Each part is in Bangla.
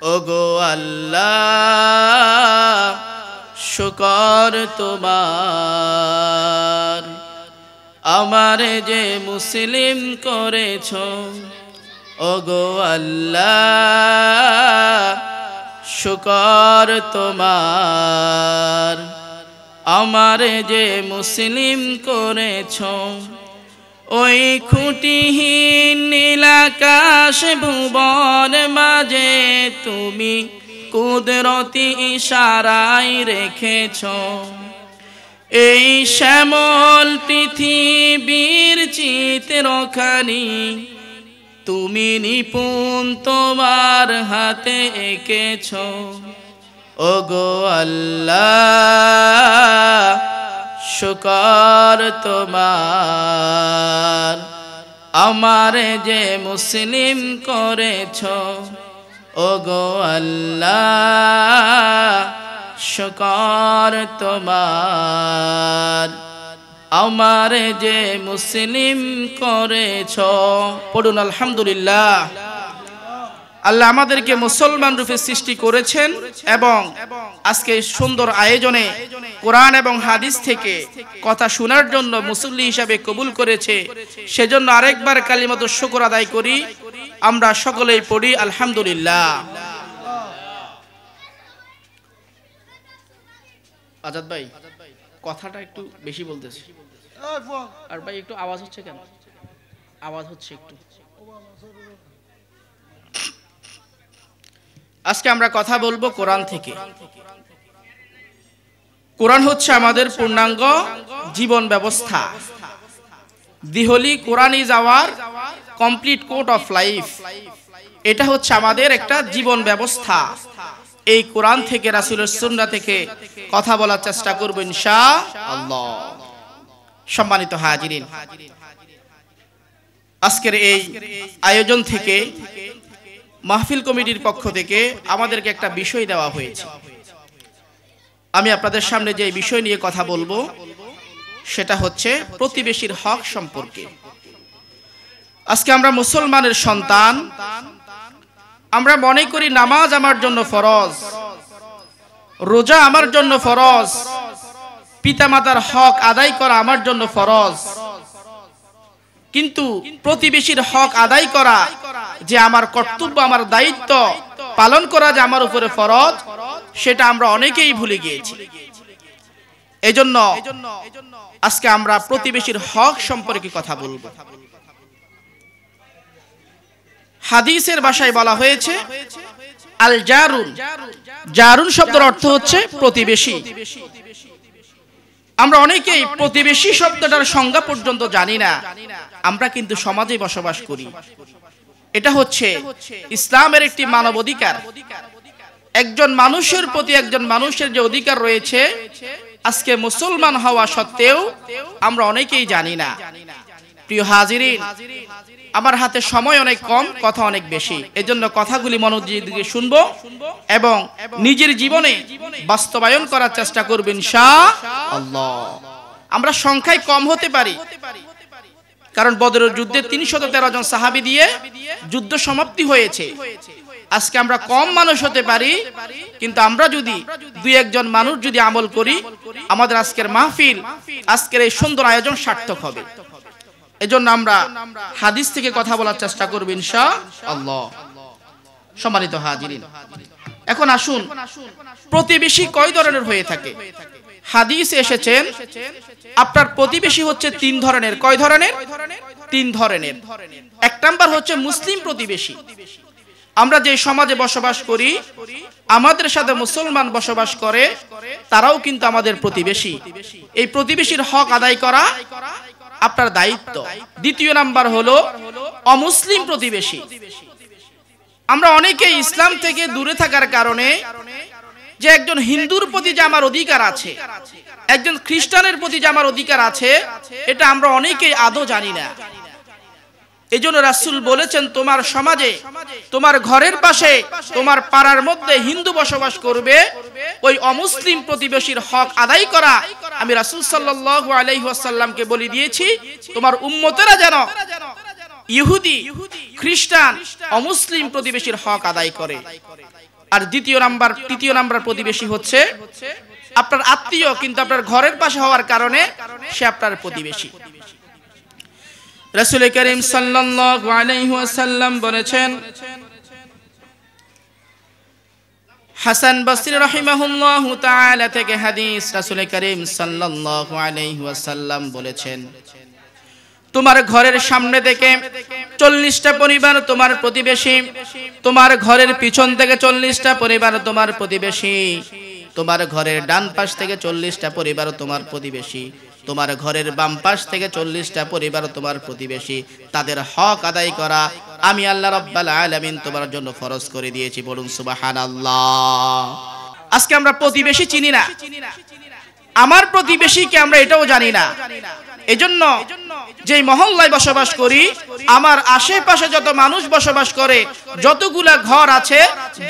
ওগো আল্লাহ শুকর তোমার, আমারে যে মুসলিম করেছো। ওগো আল্লাহ শুকর তোমার, আমারে যে মুসলিম করেছো। ওই খুঁটিহীন নীলাকাশ ভুবন মাঝে তুমি কুদরতি ইশারায় রেখেছো। এই শ্যামল পৃথিবীর চিত্রখানি তুমি নিপুণ তোমার হাতে এঁকেছো। ওগো আল্লাহ শুকর তোমার, আমারে যে মুসলিম করেছো। ওগো আল্লাহ শুকর তোমার, আমারে যে মুসলিম করেছো। পড়ুন আলহামদুলিল্লাহ। আল্লাহ আমাদেরকে মুসলমান রূপে সৃষ্টি করেছেন এবং আজকে সুন্দর আয়োজনে কোরআন এবং হাদিস থেকে কথা শোনার জন্য মুসল্লি হিসাবে কবুল করেছে। সেজন্য আরেকবার কালিমাতুশ শুকর আদায় করি। আমরা সকলেই পড়ি আলহামদুলিল্লাহ। আজাদ ভাই কথাটা একটু বেশি বলতেছে। আর ভাই একটু আওয়াজ হচ্ছে কেন? আওয়াজ হচ্ছে একটু। আজকে আমরা কথা বলবো কোরআন থেকে। কোরআন হচ্ছে আমাদের পূর্ণাঙ্গ জীবন ব্যবস্থা। The holy Quran is our complete code of life. এটা হচ্ছে আমাদের একটা জীবন ব্যবস্থা। এই কোরআন থেকে, রাসূলের সুন্নাহ থেকে কথা বলার চেষ্টা করব ইনশাআল্লাহ। সম্মানিত হাজিরিন, আজকের এই আয়োজন থেকে মাহফিল কমিটির পক্ষ থেকে আমাদেরকে একটা বিষয় দেওয়া হয়েছে। আমি আপনাদের সামনে যে বিষয় নিয়ে কথা বলবো সেটা হচ্ছে প্রতিবেশীর হক সম্পর্কে। আজকে আমরা মুসলমানের সন্তান, আমরা মনে করি নামাজ আমার জন্য ফরজ, রোজা আমার জন্য ফরজ, পিতামাতার হক আদায় করা আমার জন্য ফরজ। কিন্তু প্রতিবেশীর হক আদায় করা যে আমার কর্তব্য, আমার দায়িত্ব পালন করা যে আমার উপরে ফরজ, সেটা আমরা অনেকেই ভুলে গিয়েছি। এজন্য আজকে আমরা প্রতিবেশীর হক সম্পর্কে কথা বলবো। হাদিসের ভাষায় বলা হয়েছে আল জারুন। জারুন শব্দের অর্থ হচ্ছে প্রতিবেশী। আমরা অনেকেই প্রতিবেশী শব্দটার সংজ্ঞা পর্যন্ত জানি না। আমরা কিন্তু সমাজে বসবাস করি। এটা হচ্ছে ইসলামের একটি মানব অধিকার। একজন মানুষের প্রতি একজন মানুষের যে অধিকার রয়েছে, আজকে মুসলমান হওয়া সত্ত্বেও আমরা অনেকেই জানি না। প্রিয় হাজিরিন, আমার হাতে সময় অনেক কম, কথা অনেক বেশি। এজন্য কথাগুলি মনোযোগ দিয়ে শুনবো এবং নিজের জীবনে বাস্তবায়ন করার চেষ্টা করব ইনশাআল্লাহ। আমরা সংখ্যায় কম হতে পারি, কারণ বদরের যুদ্ধে ৩১৩ জন সাহাবী দিয়ে যুদ্ধ সমাপ্তি হয়েছে। আজকে আমরা কম মানুষ হতে পারি, কিন্তু আমরা যদি দুই একজন মানুষ যদি আমল করি, আমাদের আজকের মাহফিল, আজকের এই সুন্দর আয়োজন সার্থক হবে। এজন্য আমরা হাদিস থেকে কথা বলার চেষ্টা করব ইনশাআল্লাহ। সম্মানিত হাজিরিন, এখন আসুন প্রতিবেশী কয় ধরনের হয়ে থাকে। হাদিসে এসেছেন আপনার প্রতিবেশী হচ্ছে তিন ধরনের। কয় ধরনের? তিন ধরনের। এক নাম্বার হচ্ছে মুসলিম প্রতিবেশী। আমরা যে সমাজে বসবাস করি, আমাদের সাথে মুসলমান বসবাস করে, তারাও কিন্তু আমাদের প্রতিবেশী। এই প্রতিবেশীর হক আদায় করা আপনার দায়িত্ব। দ্বিতীয় নাম্বার হলো অমুসলিম প্রতিবেশী। আমরা অনেকেই ইসলাম থেকে দূরে থাকার কারণে যে একজন হিন্দুর প্রতি যে আমার অধিকার আছে, একজন খ্রিস্টানের প্রতি যে আমার অধিকার আছে, এটা আমরা অনেকেই আদৌ জানি না। এজন্য রাসূল বলেছেন, তোমার সমাজে, তোমার ঘরের পাশে, তোমার পাড়ার মধ্যে হিন্দু বসবাস করবে, ওই অমুসলিম প্রতিবেশীর হক আদায় করা আমি রাসূল সাল্লাল্লাহু আলাইহি ওয়াসাল্লামকে বলে দিয়েছি, তোমার উম্মতেরা যেন ইহুদি, খ্রিস্টান, অমুসলিম প্রতিবেশীর হক আদায় করে। আর তৃতীয় নাম্বার প্রতিবেশী হচ্ছে আপনার আত্মীয়, কিন্তু আপনার ঘরের পাশে হওয়ার কারণে সে আপনার প্রতিবেশী। রাসূল করিম সাল্লাল্লাহু আলাইহি ওয়াসাল্লাম বলেছেন, হাসান বসরি রাহিমাহুল্লাহু তাআলা থেকে হাদিস, রাসূল করিম সাল্লাল্লাহু আলাইহি ওয়াসাল্লাম বলেছেন, তোমার ঘরের সামনে থেকে 40টা পরিবার তোমার প্রতিবেশী, তোমার ঘরের পিছন থেকে 40টা পরিবার তোমার প্রতিবেশী, তোমার ঘরের ডান পাশ থেকে 40টা পরিবার তোমার প্রতিবেশী, তোমার ঘরের বাম পাশ থেকে 40টা পরিবার তোমার প্রতিবেশী। তাদের হক আদায় করা আমি আল্লাহ রাব্বুল আলামিন তোমার জন্য ফরজ করে দিয়েছি। বলুন সুবহানাল্লাহ। আজকে আমরা প্রতিবেশী চিনি না, আমার প্রতিবেশীকে আমরা এটাও জানি না। এজন্য যেই মহল্লায় বসবাস করি, আমার আশেপাশে যত মানুষ বসবাস করে, যতগুলা ঘর আছে,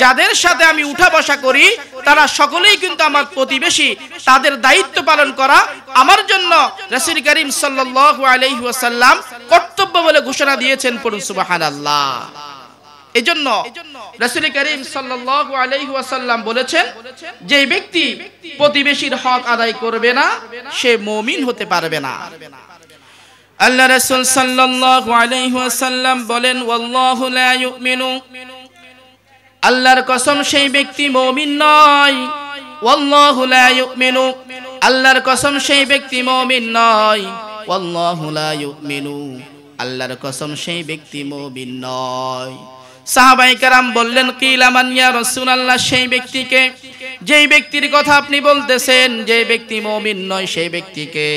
যাদের সাথে আমি উঠা বসা করি, তারা সকলেই কিন্তু আমার প্রতিবেশী। তাদের দায়িত্ব পালন করা আমার জন্য রাসূল করিম সাল্লাল্লাহু আলাইহি ওয়াসাল্লাম কর্তব্য বলে ঘোষণা দিয়েছেন। পড়ুন সুবহানাল্লাহ। এজন্য রাসূল করিম সাল্লাল্লাহু আলাইহি ওয়াসাল্লাম বলেছেন, যে ব্যক্তি প্রতিবেশীর হক আদায় করবে না, সে মুমিন হতে পারবে না। আল্লাহ রাসূল সাল্লাল্লাহু আলাইহি ওয়াসাল্লাম বলেন, ওয়াল্লাহু লা ইউমিনু, আল্লাহর কসম সেই ব্যক্তি মুমিন নয়। ওয়াল্লাহু লা ইউমিনু, আল্লাহর কসম সেই ব্যক্তি মুমিন নয়। ওয়াল্লাহু লা ইউমিনু, আল্লাহর কসম সেই ব্যক্তি মুমিন নয়। সাহাবায়ে কেরাম বললেন, কিলা মান ইয়া রাসূলুল্লাহ, সেই ব্যক্তিকে, যেই ব্যক্তির কথা আপনি বলতেছেন, যে ব্যক্তি মুমিন নয় সেই ব্যক্তিকে?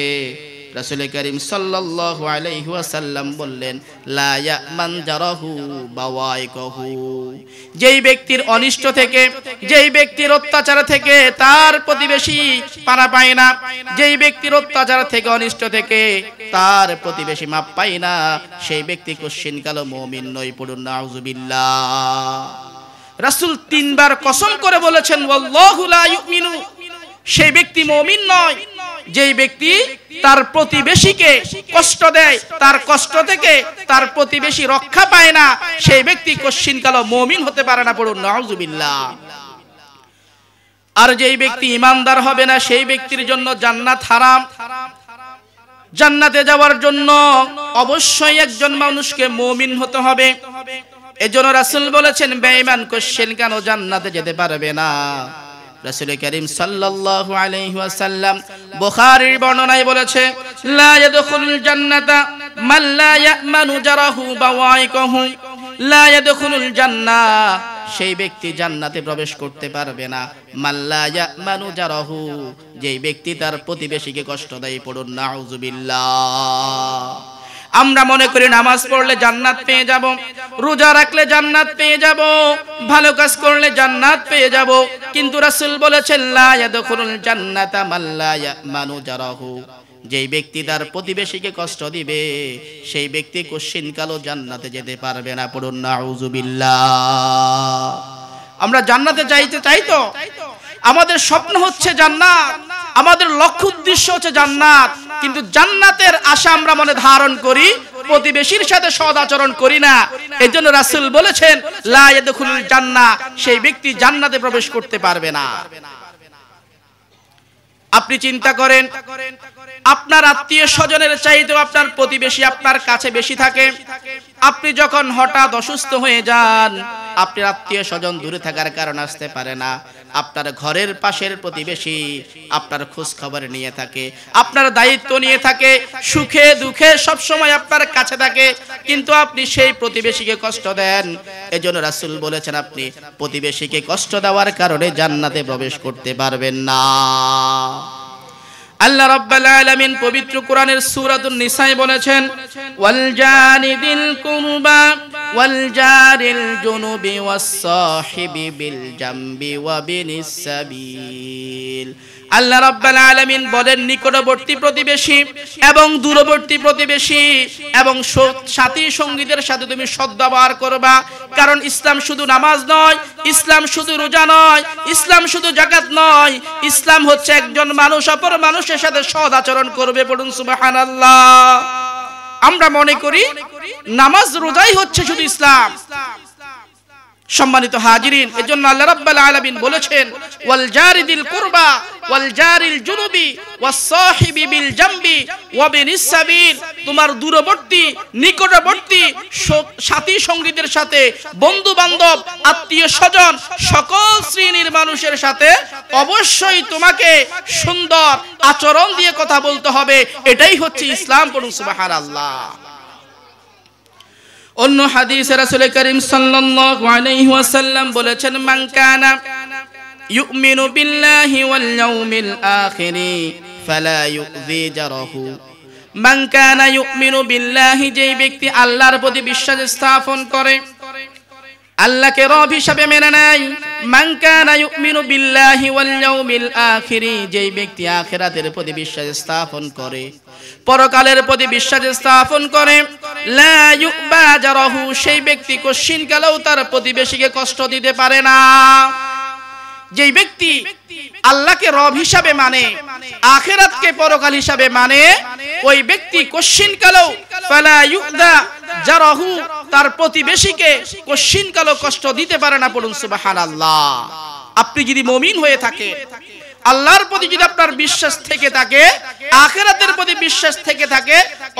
রাসূল করিম সাল্লাল্লাহু আলাইহি ওয়াসাল্লাম বললেন, লা ইয়ামান জারাহু বাওয়াইকাহু, যেই ব্যক্তির অনিষ্ট থেকে, যেই ব্যক্তির অত্যাচার থেকে তার প্রতিবেশী পানা পায় না, যেই ব্যক্তির অত্যাচার থেকে, অনিষ্ট থেকে তার প্রতিবেশী মাপ পায় না, সেই ব্যক্তি কোশ্চিন কালো মুমিন নয়। পড়ুন নাউযুবিল্লাহ। রাসূল 3 বার কসম করে বলেছেন, ওয়াল্লাহু লা ইউমিনু, সেই ব্যক্তি মুমিন নয়। যেই ব্যক্তি তার প্রতিবেশীকে কষ্ট দেয়, তার কষ্ট থেকে তার প্রতিবেশী রক্ষা পায় না, সেই ব্যক্তি কোশ্চিন কালো মুমিন হতে পারে না। পড়ুন নাউযুবিল্লাহ। আর যেই ব্যক্তি ঈমানদার হবে না, সেই ব্যক্তির জন্য জান্নাত হারাম। জান্নাতে যাওয়ার জন্য অবশ্যই একজন মানুষকে মুমিন হতে হবে। এজন্য রাসূল বলেছেন, বেঈমান কোশ্চিন কেন জান্নাতে যেতে পারবে না। রাসূল করিম সাল্লাল্লাহু আলাইহি ওয়াসাল্লাম বুখারীর বর্ণনায় বলেছে, লা ইয়াদখুলুল জান্নাতা মান লা ইয়ামানু জারাহু বাওয়াইকাহু, লা ইয়াদখুলুল জান্নাহ, সেই ব্যক্তি জান্নাতে প্রবেশ করতে পারবে না। মান লা ইয়ামানু জারাহু, যেই ব্যক্তি তার প্রতিবেশীকে কষ্ট দেয়। পড়ুন নাউযুবিল্লাহ। আমরা মনে করি নামাজ পড়লে জান্নাত পেয়ে যাব, রোজা রাখলে জান্নাত পেয়ে যাব, ভালো কাজ করলে জান্নাত পেয়ে যাব, কিন্তু রাসূল বলেছেন, লা ইয়াদখুলুল জান্নাতা মান লা ইয়ামানু জারাহু, যেই ব্যক্তি তার প্রতিবেশীকে কষ্ট দিবে, সেই ব্যক্তি কোশ্চিন কালো জান্নাতে যেতে পারবে না। পড়ুন নাউযুবিল্লাহ। আমরা জান্নাতে যাইতে চাই তো, আমাদের স্বপ্ন হচ্ছে জান্নাত, আমাদের লক্ষ্য উদ্দেশ্য হচ্ছে জান্নাত, কিন্তু জান্নাতের আশা আমরা মনে ধারণ করি, প্রতিবেশীর সাথে সৎ আচরণ করি না। এজন্য রাসূল বলেছেন, লা ইয়াদখুলুল জান্নাহ, সেই ব্যক্তি জান্নাতে প্রবেশ করতে পারবে না। আপনি চিন্তা করেন, আপনার আত্মীয় স্বজনের চাইতেও আপনার প্রতিবেশী আপনার কাছে বেশি থাকে। আপনি যখন হঠাৎ অসুস্থ হয়ে যান, আপনার আত্মীয় স্বজন দূরে থাকার কারণে আসতে পারে না, আপনার ঘরের পাশের প্রতিবেশী আপনার খোঁজ খবর নিয়ে থাকে, আপনার দায়িত্ব নিয়ে থাকে, সুখে দুঃখে সব সময় আপনার কাছে থাকে, কিন্তু আপনি সেই প্রতিবেশীকে কষ্ট দেন। এজন্য রাসূল বলেছেন, আপনি প্রতিবেশীকে কষ্ট দেওয়ার কারণে জান্নাতে প্রবেশ করতে পারবেন না। আল্লাহ রাব্বুল আলামিন পবিত্র কোরআনের সূরাতুন নিসায় বলেছেন, ওয়াল জানিদিল কুরবা ওয়াল জারিল জুনুবি ওয়াস সাহিবি বিল জামবি ওয়া বিনিস সাবিল। আল্লাহ রাব্বুল আলামিন বলেন, নিকটবর্তী প্রতিবেশী এবং দূরবর্তী প্রতিবেশী এবং সাথী সঙ্গীদের সাথে তুমি সদ্ব্যবহার করবা। কারণ ইসলাম শুধু নামাজ নয়, ইসলাম শুধু রোজা নয়, ইসলাম শুধু যাকাত নয়, ইসলাম হচ্ছে একজন মানুষ অপর মানুষের সাথে সৎ আচরণ করবে। পড়ুন সুবহানাল্লাহ। আমরা মনে করি নামাজ রোজাই হচ্ছে শুধু ইসলাম। সম্মানিত হাজিরিন, এজন্য আল্লাহ রাব্বুল আলামিন বলেছেন ওয়াল জারিদিল কুরবা ওয়াল জারিল জুনুবি ওয়াস সাহিবি বিল জামবি ওয়া বিনিস সাবিল, তোমার দূরবর্তী নিকটবর্তী সাথী সঙ্গীদের সাথে, বন্ধু বান্ধব, আত্মীয় স্বজন, সকল শ্রেণীর মানুষের সাথে অবশ্যই তোমাকে সুন্দর আচরণ দিয়ে কথা বলতে হবে। এটাই হচ্ছে ইসলাম। পড়ুন সুবহানাল্লাহ। অন্য হাদিসে রাসূল করিম সাল্লাল্লাহু আলাইহি ওয়াসাল্লাম বলেছেন মান কানা ইউমিনু বিল্লাহি ওয়াল ইয়াউমিল আখিরি ফালা ইউযি জারাহু। মান কানা ইউমিনু বিল্লাহি, যেই ব্যক্তি আল্লাহর প্রতি বিশ্বাস স্থাপন করে, আল্লাহকে রব হিসাবে মেনে নেয়। মান কানা ইউমিনু বিল্লাহি ওয়াল ইয়াউমিল আখিরি, যেই ব্যক্তি আখিরাতের প্রতি বিশ্বাস স্থাপন করে, পরকালের প্রতি বিশ্বাস স্থাপন করে, লা ইউবা জারাহু, সেই ব্যক্তি কোশ্চিন কালেও তার প্রতিবেশীকে কষ্ট দিতে পারে না। যেই ব্যক্তি আল্লাহকে রব হিসাবে মানে, আখিরাতকে পরকাল হিসাবে মানে, ওই ব্যক্তি কোশ্চিন কালেও ফালা ইউদা জারাহু, তার প্রতিবেশীকে কোশ্চিন কালেও কষ্ট দিতে পারে না। পড়ুন সুবহানাল্লাহ। আপনি যদি মুমিন হয়ে থাকে, আল্লাহর প্রতি যদি আপনার বিশ্বাস থেকে থাকে, আখিরাতের প্রতি বিশ্বাস থেকে থাকে,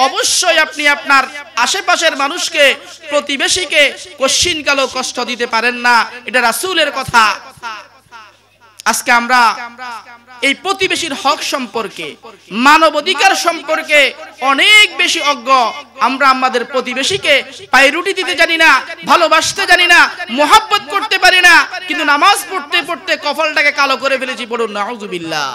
অবশ্যই আপনি আপনার আশেপাশের মানুষকে, প্রতিবেশীকে কোশ্চিন কালেও কষ্ট দিতে পারেন না। এটা রাসূলের কথা। আজকে আমরা এই প্রতিবেশীর হক সম্পর্কে, মানবাধিকার সম্পর্কে অনেক বেশি অজ্ঞ। আমরা আমাদের প্রতিবেশীকে প্রায়োরিটি দিতে জানি না, ভালোবাসতে জানি না, মোহাব্বত করতে পারি না, কিন্তু নামাজ পড়তে পড়তে কপালটাকে কালো করে ফেলেছি। পড়ুন নাউযুবিল্লাহ।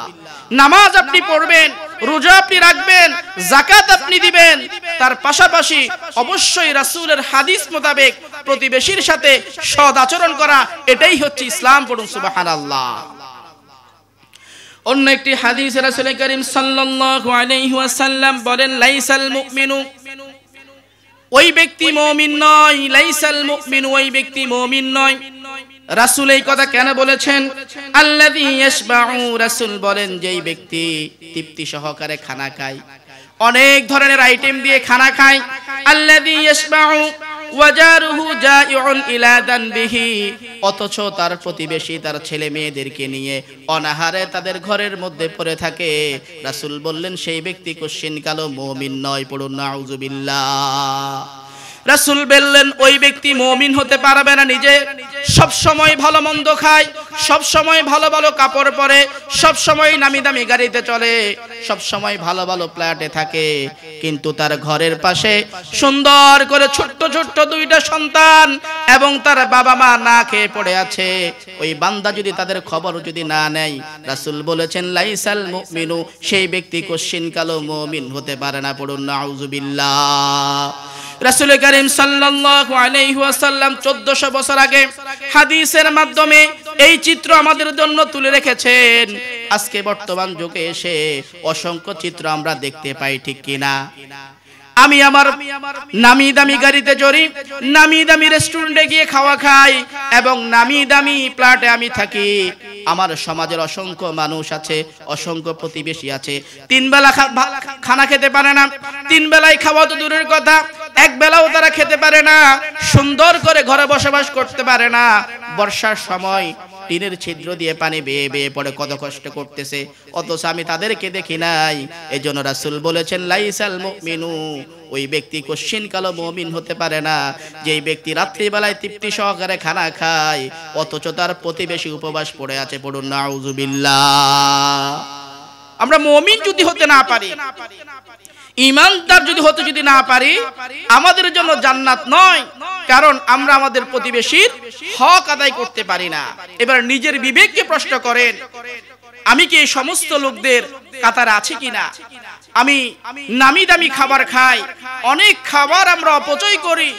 নামাজ আপনি পড়বেন, রোজা আপনি রাখবেন, যাকাত আপনি দিবেন, তার পাশাপাশি অবশ্যই রাসূলের হাদিস মোতাবেক প্রতিবেশীর সাথে সৎ আচরণ করা, এটাই হচ্ছে ইসলাম। পড়ুন সুবহানাল্লাহ। অন্য একটি হাদিসে রাসূল করিম সাল্লাল্লাহু আলাইহি ওয়াসাল্লাম বলেন লাইসাল মুমিনু, ওই ব্যক্তি মুমিন নয়। লাইসাল মুমিনু, ওই ব্যক্তি মুমিন নয়। রাসূল এই কথা কেন বলেছেন? আল্লাযী ইয়াশবাউ, রাসূল বলেন যেই ব্যক্তি তৃপ্তি সহকারে খানা খায়, অনেক ধরনের আইটেম দিয়ে খানা খায়। আল্লাযী ইয়াশবাউ ওয়াজারুহু জাইউন ইলা দানবিহি, অথচ তার প্রতিবেশী তার ছেলে মেয়েদেরকে নিয়ে অনাহারে তাদের ঘরের মধ্যে পড়ে থাকে। রাসূল বললেন সেই ব্যক্তি কোশ্চিন কালো মুমিন নয়। পড়ুন নাউযুবিল্লাহ। রাসূল বললেন ওই ব্যক্তি মুমিন হতে পারবে না, নিজে সব সময় ভালো মন্দ খায়, সব সময় ভালো ভালো কাপড় পরে, সব সময় নামি দামি গাড়িতে চলে, সব সময় ভালো ভালো ফ্ল্যাটে থাকে, কিন্তু তার ঘরের পাশে সুন্দর করে ছোট্ট ছোট্ট দুইটা সন্তান এবং তার বাবা মা না খেয়ে পড়ে আছে। ওই বান্দা যদি তাদের খবর যদি না নেয়, রাসূল বলেছেন লাইসাল মুমিনু, সেই ব্যক্তি কোশ্চিন কালো মুমিন হতে পারে না। পড়ুন নাউযুবিল্লাহ। রাসূল করিম সাল্লাল্লাহু আলাইহি ওয়াসাল্লাম 1400 বছর আগে হাদিসের মাধ্যমে এই চিত্র আমাদের জন্য তুলে রেখেছেন। আজকে বর্তমান যুগে এসে অসংখ্য চিত্র আমরা দেখতে পাই, ঠিক কিনা? আমি আমার নামি দামি গাড়িতে চড়ি, নামি দামি রেস্টুরেন্টে গিয়ে খাওয়া খাই এবং নামি দামি ফ্ল্যাটে আমি থাকি। আমার সমাজের অসংখ্য মানুষ আছে, অসংখ্য প্রতিবেশী আছে, তিন বেলা খানা খেতে পারে না। তিন বেলায় খাওয়া তো দূরের কথা, এক বেলাও তারা খেতে পারে না, সুন্দর করে ঘরে বসবাস করতে পারে না। বর্ষার সময় টিনের ছিদ্র দিয়ে পানি বেয়ে বেয়ে পড়ে কত কষ্ট করতেছে, অথচ আমি তাদেরকে দেখি নাই। এজন্য রাসূল বলেছেন লাইসাল মুমিনু, ওই ব্যক্তি কোশ্চিন কালো মুমিন হতে পারে না, যেই ব্যক্তি রাত্রি বেলায় তৃপ্তি সহকারে খানা খায় অথচ তার প্রতিবেশী উপবাস পড়ে আছে। পড়ুন নাউযুবিল্লাহ। আমরা মুমিন যদি হতে না পারি, ঈমানদার যদি হতে যদি না পারি, আমাদের জন্য জান্নাত নয়, কারণ আমরা আমাদের প্রতিবেশীর হক আদায় করতে পারি না। এবার নিজের বিবেককে প্রশ্ন করেন, আমি কি এই সমস্ত লোকদের কাতারে আছি কিনা? আমি নামি দামি খাবার খাই, অনেক খাবার আমরা অপচয় করি,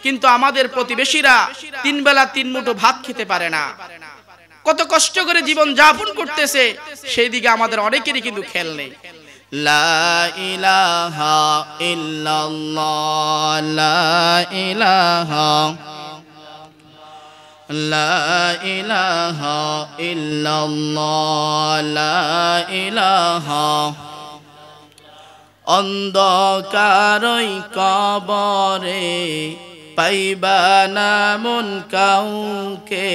কিন্তু আমাদের প্রতিবেশীরা তিন বেলা তিন মুঠো ভাত খেতে পারে না, কত কষ্ট করে জীবন যাপন করতেছে, সেই দিকে আমাদের অনেকেরই কিন্তু খেয়াল নেই। লা ইলাহা ইল্লাল্লাহ, লা ইলাহা, লা ইলাহা ইল্লাল্লাহ, লা ইলাহা, অন্ধকারই কবরে পাইবা না মন কাউকে,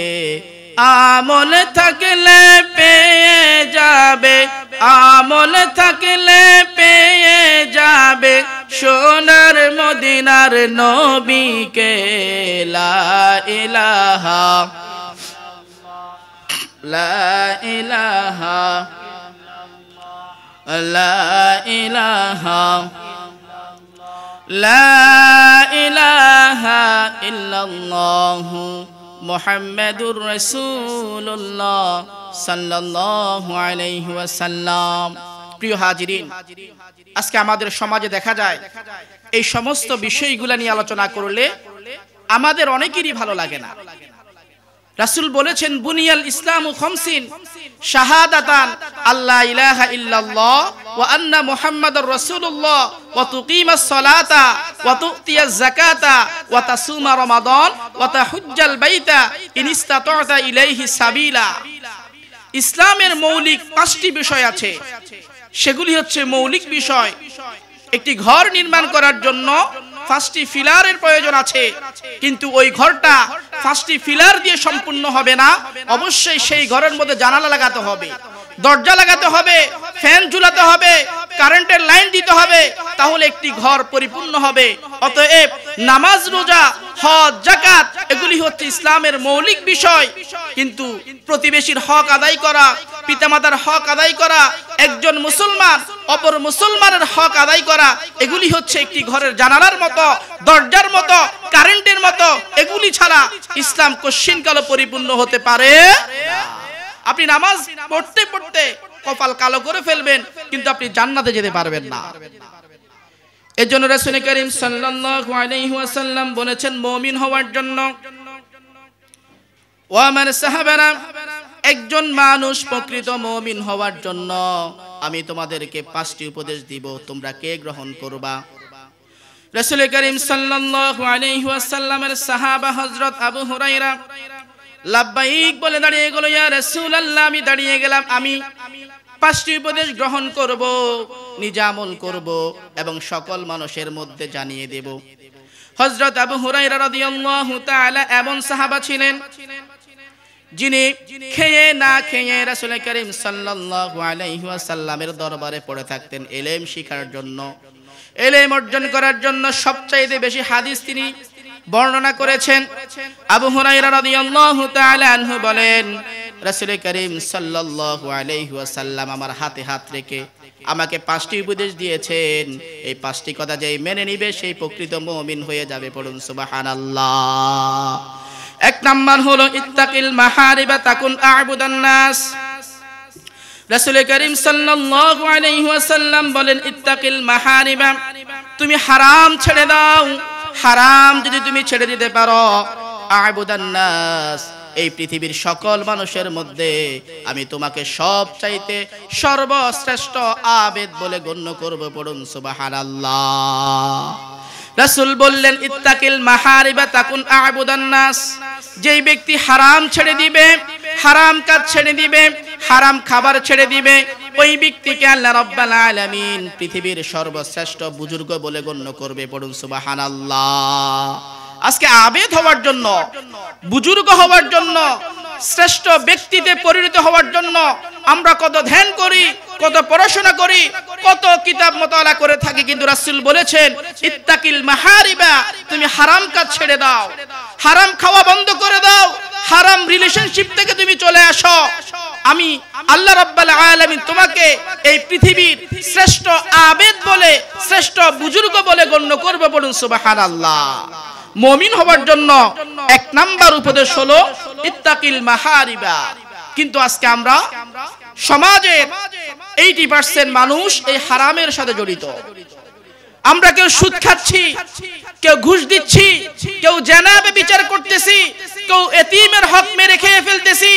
আমল থাকলে পেয়ে যাবে, আমল থাকলে পেয়ে যাবে সোনার মদিনার নবীকে। লা ইলাহা লা ইলাহা লা ইলাহা লা ইলাহা ইল্লাল্লাহু মুহাম্মাদুর রাসূলুল্লাহ সাল্লাল্লাহু আলাইহি ওয়াসাল্লাম। প্রিয় হাজিরিন, আজকে আমাদের সমাজে দেখা যায় এই সমস্ত বিষয়গুলো নিয়ে আলোচনা করলে আমাদের অনেকেরই ভালো লাগে না। রাসূল বলেছেন, বুনিয়াল ইসলামু খামসিন শাহাদাতান আল্লা ইলাহা ইল্লাল্লাহ ওয়া আন্না মুহাম্মাদুর রাসূলুল্লাহ ওয়া তুকিমাস সালাতা ওয়া তুতিয়াজ যাকাতা ওয়া তাসুমা রমাদান ওয়া তাহুজ্জাল বাইতা ইন ইসতাতা'তা ইলাইহি সাবিলা। ইসলামের মৌলিক 5টি বিষয় আছে, সেগুলি হচ্ছে মৌলিক বিষয়। একটি ঘর নির্মাণ করার জন্য 5টি ফিলারের প্রয়োজন আছে, কিন্তু ওই ঘরটা 5টি ফিলার দিয়ে সম্পূর্ণ হবে না। অবশ্যই সেই ঘরের মধ্যে জানালা লাগাতে হবে, দরজা লাগাতে হবে, ফ্যান ঝুলাতে হবে, কারেন্টের লাইন দিতে হবে, তাহলে একটি ঘর পরিপূর্ণ হবে। অতএব নামাজ, রোজা, হজ, যাকাত এগুলি হচ্ছে ইসলামের মৌলিক বিষয়। কিন্তু প্রতিবেশীর হক আদায় করা, পিতামাতার হক আদায় করা, একজন মুসলমান অপর মুসলমানের হক আদায় করা, এগুলি হচ্ছে একটি ঘরের জানালার মতো, দরজার মতো, কারেন্টের মতো। এগুলি ছাড়া ইসলাম কশিনকালও পরিপূর্ণ হতে পারে না। আপনি নামাজ পড়তে পড়তে কপাল কালো করে ফেলবেন, কিন্তু আপনি জান্নাতে যেতে পারবেন না। এজন্য রাসূল করিম সাল্লাল্লাহু আলাইহি ওয়াসাল্লাম বলেছেন, মুমিন হওয়ার জন্য, ও আমার সাহাবারা, একজন মানুষ প্রকৃত মুমিন হওয়ার জন্য আমি তোমাদেরকে 5টি উপদেশ দিব, তোমরা কে গ্রহণ করবা? রাসূল করিম সাল্লাল্লাহু আলাইহি ওয়াসাল্লামের সাহাবা হযরত আবু হুরায়রা লাব্বাইক বলে দাঁড়িয়ে গেল, ইয়া রাসূলুল্লাহ, আমি দাঁড়িয়ে গেলাম, আমি 5টি উপদেশ গ্রহণ করব, নিজে আমল করব এবং সকল মানুষের মধ্যে জানিয়ে দেব। হযরত আবু হুরায়রা রাদিয়াল্লাহু তাআলা এমন সাহাবা ছিলেন যিনি খেয়ে না খেয়ে রাসূল করিম সাল্লাল্লাহু আলাইহি ওয়াসাল্লামের দরবারে পড়ে থাকতেন ইলম শিখার জন্য, ইলম অর্জন করার জন্য। সবচাইতে বেশি হাদিস তিনি বর্ণনা করেছেন। আবু হুরায়রা রাদিয়াল্লাহু তাআলা আনহু বলেন, রাসূল করিম সাল্লাল্লাহু আলাইহি ওয়াসাল্লাম আমার হাতে হাত রেখে আমাকে 5টি উপদেশ দিয়েছেন। এই 5টি কথা যেই মেনে নিবে সেই প্রকৃত মুমিন হয়ে যাবে। পড়ুন সুবহানাল্লাহ। 1 নাম্বার হলো ইত্তাকিল মাহারিবা তাকুন আ'বুদান নাস। রাসূল করিম সাল্লাল্লাহু আলাইহি ওয়াসাল্লাম বলেন, ইত্তাকিল মাহারিবা, তুমি হারাম ছেড়ে দাও। হারাম যদি তুমি ছেড়ে দিতে পারো, আ'বুদান নাস, এই পৃথিবীর সকল মানুষের মধ্যে আমি তোমাকে সবচাইতে সর্বশ্রেষ্ঠ আবেদ বলে গণ্য করব। পড়ুন সুবহানাল্লাহ। রাসূল বললেন, ইত্তাকিল মাহারিবা তাকুন আ'বুদান নাস, যেই ব্যক্তি হারাম ছেড়ে দিবে, হারাম কাজ ছেড়ে দিবে, হারাম খাবার ছেড়ে দিবে, ওই ব্যক্তিকে আল্লাহ রাব্বুল আলামিন পৃথিবীর সর্বশ্রেষ্ঠ বুজুর্গ বলে গণ্য করবে। পড়ুন সুবহানাল্লাহ। আজকে আবেদ হওয়ার জন্য, বুজুর্গ হওয়ার জন্য, শ্রেষ্ঠ ব্যক্তিতে পরিণত হওয়ার জন্য আমরা কত ধ্যান করি, কত পড়াশোনা করি, কত কিতাব মুতালা করে থাকি, কিন্তু রাসূল বলেছেন, ইত্তাকিল মাহারিবা, তুমি হারাম কাজ ছেড়ে দাও, হারাম খাওয়া বন্ধ করে দাও, হারাম রিলেশনশিপ থেকে তুমি চলে আসো। আমি আল্লাহ রাব্বুল আলামিন তোমাকে এই পৃথিবীর শ্রেষ্ঠ আবেদ বলে, শ্রেষ্ঠ বুজুর্গ বলে গণ্য করবে। পড়ুন সুবহানাল্লাহ। মুমিন হওয়ার জন্য 1 নাম্বার উপদেশ হলো ইত্তাকিল মাহারিবা। কিন্তু আজকে আমরা সমাজের 80% মানুষ এই হারামের সাথে জড়িত। আমরা কেউ সুদ খাচ্ছি, কেউ ঘুষ দিচ্ছি, কেউ জেনাবে বিচার করতেছি, কেউ এতিমের হক মেরে খেয়ে ফেলতেছি,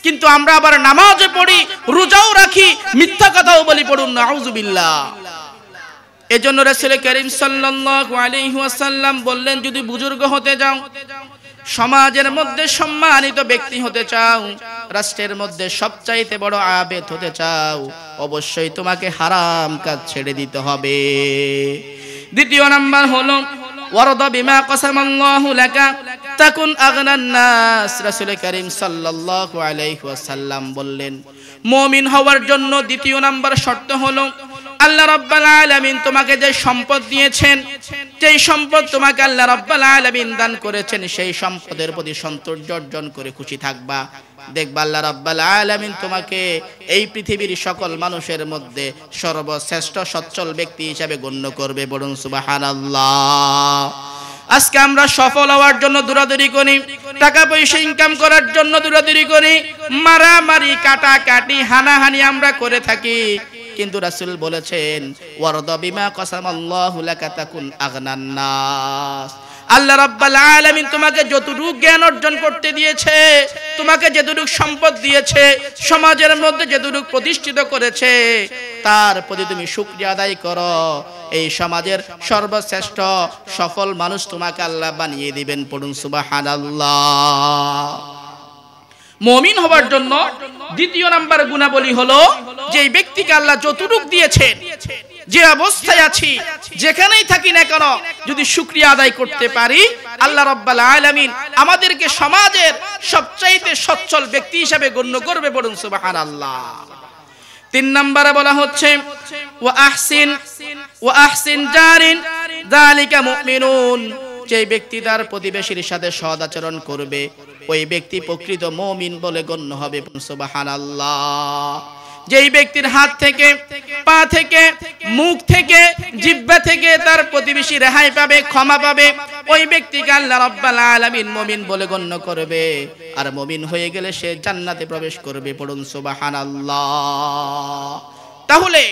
কিন্তু আমরা আবার নামাজও পড়ি, রোজাও রাখি, মিথ্যা কথাও বলি। পড়ুন নাউযুবিল্লাহ। এজন্য রাসূল করিম সাল্লাল্লাহু আলাইহি ওয়াসাল্লাম বললেন, যদি বুজুর্গ হতে যাও, সমাজের মধ্যে সম্মানিত ব্যক্তি হতে চাও, রাষ্ট্রের মধ্যে সবচাইতে বড় আবেদ হতে চাও, অবশ্যই তোমাকে হারাম কাজ ছেড়ে দিতে হবে। দ্বিতীয় নাম্বার হলো ওয়ারদা বিমা কাসামাল্লাহু লাকা তাকুন আগনান নাস। রাসূল করিম সাল্লাল্লাহু আলাইহি ওয়াসাল্লাম বললেন, মুমিন হওয়ার জন্য দ্বিতীয় নাম্বার শর্ত হলো আল্লাহ রাব্বুল আলামিন তোমাকে যে সম্পদ দিয়েছেন, যেই সম্পদ তোমাকে আল্লাহ রাব্বুল আলামিন দান করেছেন, সেই সম্পদের প্রতি সন্তোষ অর্জন করে খুশি থাকবা। দেখবা আল্লাহ রাব্বুল আলামিন তোমাকে এই পৃথিবীর সকল মানুষের মধ্যে সর্বশ্রেষ্ঠ সচ্ছল ব্যক্তি হিসেবে গণ্য করবে। বলুন সুবহানাল্লাহ। আজকে আমরা সফল হওয়ার জন্য দৌড়াদৌড়ি করি, টাকা পয়সা ইনকাম করার জন্য দৌড়াদৌড়ি করি, মারামারি কাটাকাটি হানাহানি আমরা করে থাকি। কিন্তু রাসূল বলেছেন ওয়ারদা বিমা কাসামাল্লাহু লাকা তাকুন আগনান নাস। আল্লাহ রাব্বুল আলামিন তোমাকে যতটুকু জ্ঞান অর্জন করতে দিয়েছে, তোমাকে যতটুকু সম্পদ দিয়েছে, সমাজের মধ্যে যতটুকু প্রতিষ্ঠিত করেছে, তার প্রতি তুমি শুকরিয়া আদায় করো। এই সমাজের সর্বশ্রেষ্ঠ সফল মানুষ তোমাকে আল্লাহ বানিয়ে দিবেন। পড়ুন সুবহানাল্লাহ। মুমিন হওয়ার জন্য দ্বিতীয় নাম্বার গুণাবলী হলো যে ব্যক্তিকে আল্লাহ যতটুক দিয়েছেন, যে অবস্থায় আছি, যেখানেই থাকি না কেন, যদি শুকরিয়া আদায় করতে পারি, আল্লাহ রাব্বুল আলামিন আমাদেরকে সমাজের সবচাইতে সচ্ছল ব্যক্তি হিসেবে গণ্য করবে। বলুন সুবহানাল্লাহ। তিন নম্বরে বলা হচ্ছে ওয়া আহসিন জারিন যালিকা মুমিনুন। যে ব্যক্তি তার প্রতিবেশীর সাথে সৎ আচরণ করবে, ওই ব্যক্তি প্রকৃত মুমিন বলে গণ্য হবে। সুবহানাল্লাহ। যেই ব্যক্তির হাত থেকে, পা থেকে, মুখ থেকে, জিহ্বা থেকে তার প্রতিবেশী রেহাই পাবে, ক্ষমা পাবে, ওই ব্যক্তিকে আল্লাহ রাব্বুল আলামিন মুমিন বলে গণ্য করবে। আর মুমিন হয়ে গেলে সে জান্নাতে প্রবেশ করবে। পড়ুন সুবহানাল্লাহ। তাহলে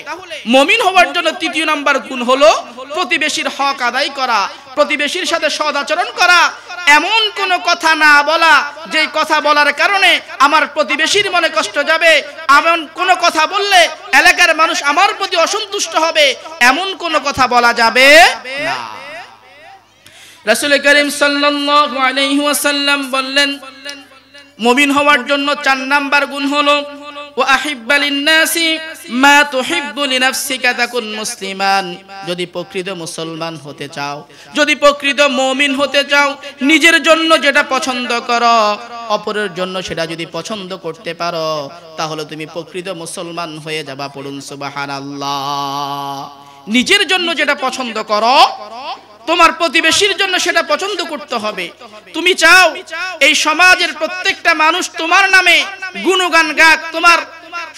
মুমিন হওয়ার জন্য তৃতীয় নাম্বার গুণ হলো প্রতিবেশীর হক আদায় করা, প্রতিবেশীর সাথে সৎ আচরণ করা, এমন কোন কথা না বলা যে কথা বলার কারণে আমার প্রতিবেশীর মনে কষ্ট যাবে, এমন কোন কথা বললে এলাকার মানুষ আমার প্রতি অসন্তুষ্ট হবে, এমন কোন কথা বলা যাবে না। রাসূল করিম সাল্লাল্লাহু আলাইহি ওয়াসাল্লাম বললেন, মুমিন হওয়ার জন্য 4 নাম্বার গুণ হলো ওয়া আহিব্বা লিন-নাসি মা তুহিব্বু লিনাফসিকা তাকুন মুসলিমান। যদি প্রকৃত মুসলমান হতে চাও, যদি প্রকৃত মুমিন হতে চাও, নিজের জন্য যেটা পছন্দ করো, অপরের জন্য সেটা যদি পছন্দ করতে পারো, তাহলে তুমি প্রকৃত মুসলমান হয়ে যাবা। পড়ুন সুবহানাল্লাহ। নিজের জন্য যেটা পছন্দ করো, তোমার প্রতিবেশীর জন্য সেটা পছন্দ করতে হবে। তুমি চাও এই সমাজের প্রত্যেকটা মানুষ তোমার নামে গুণগান গাক, তোমার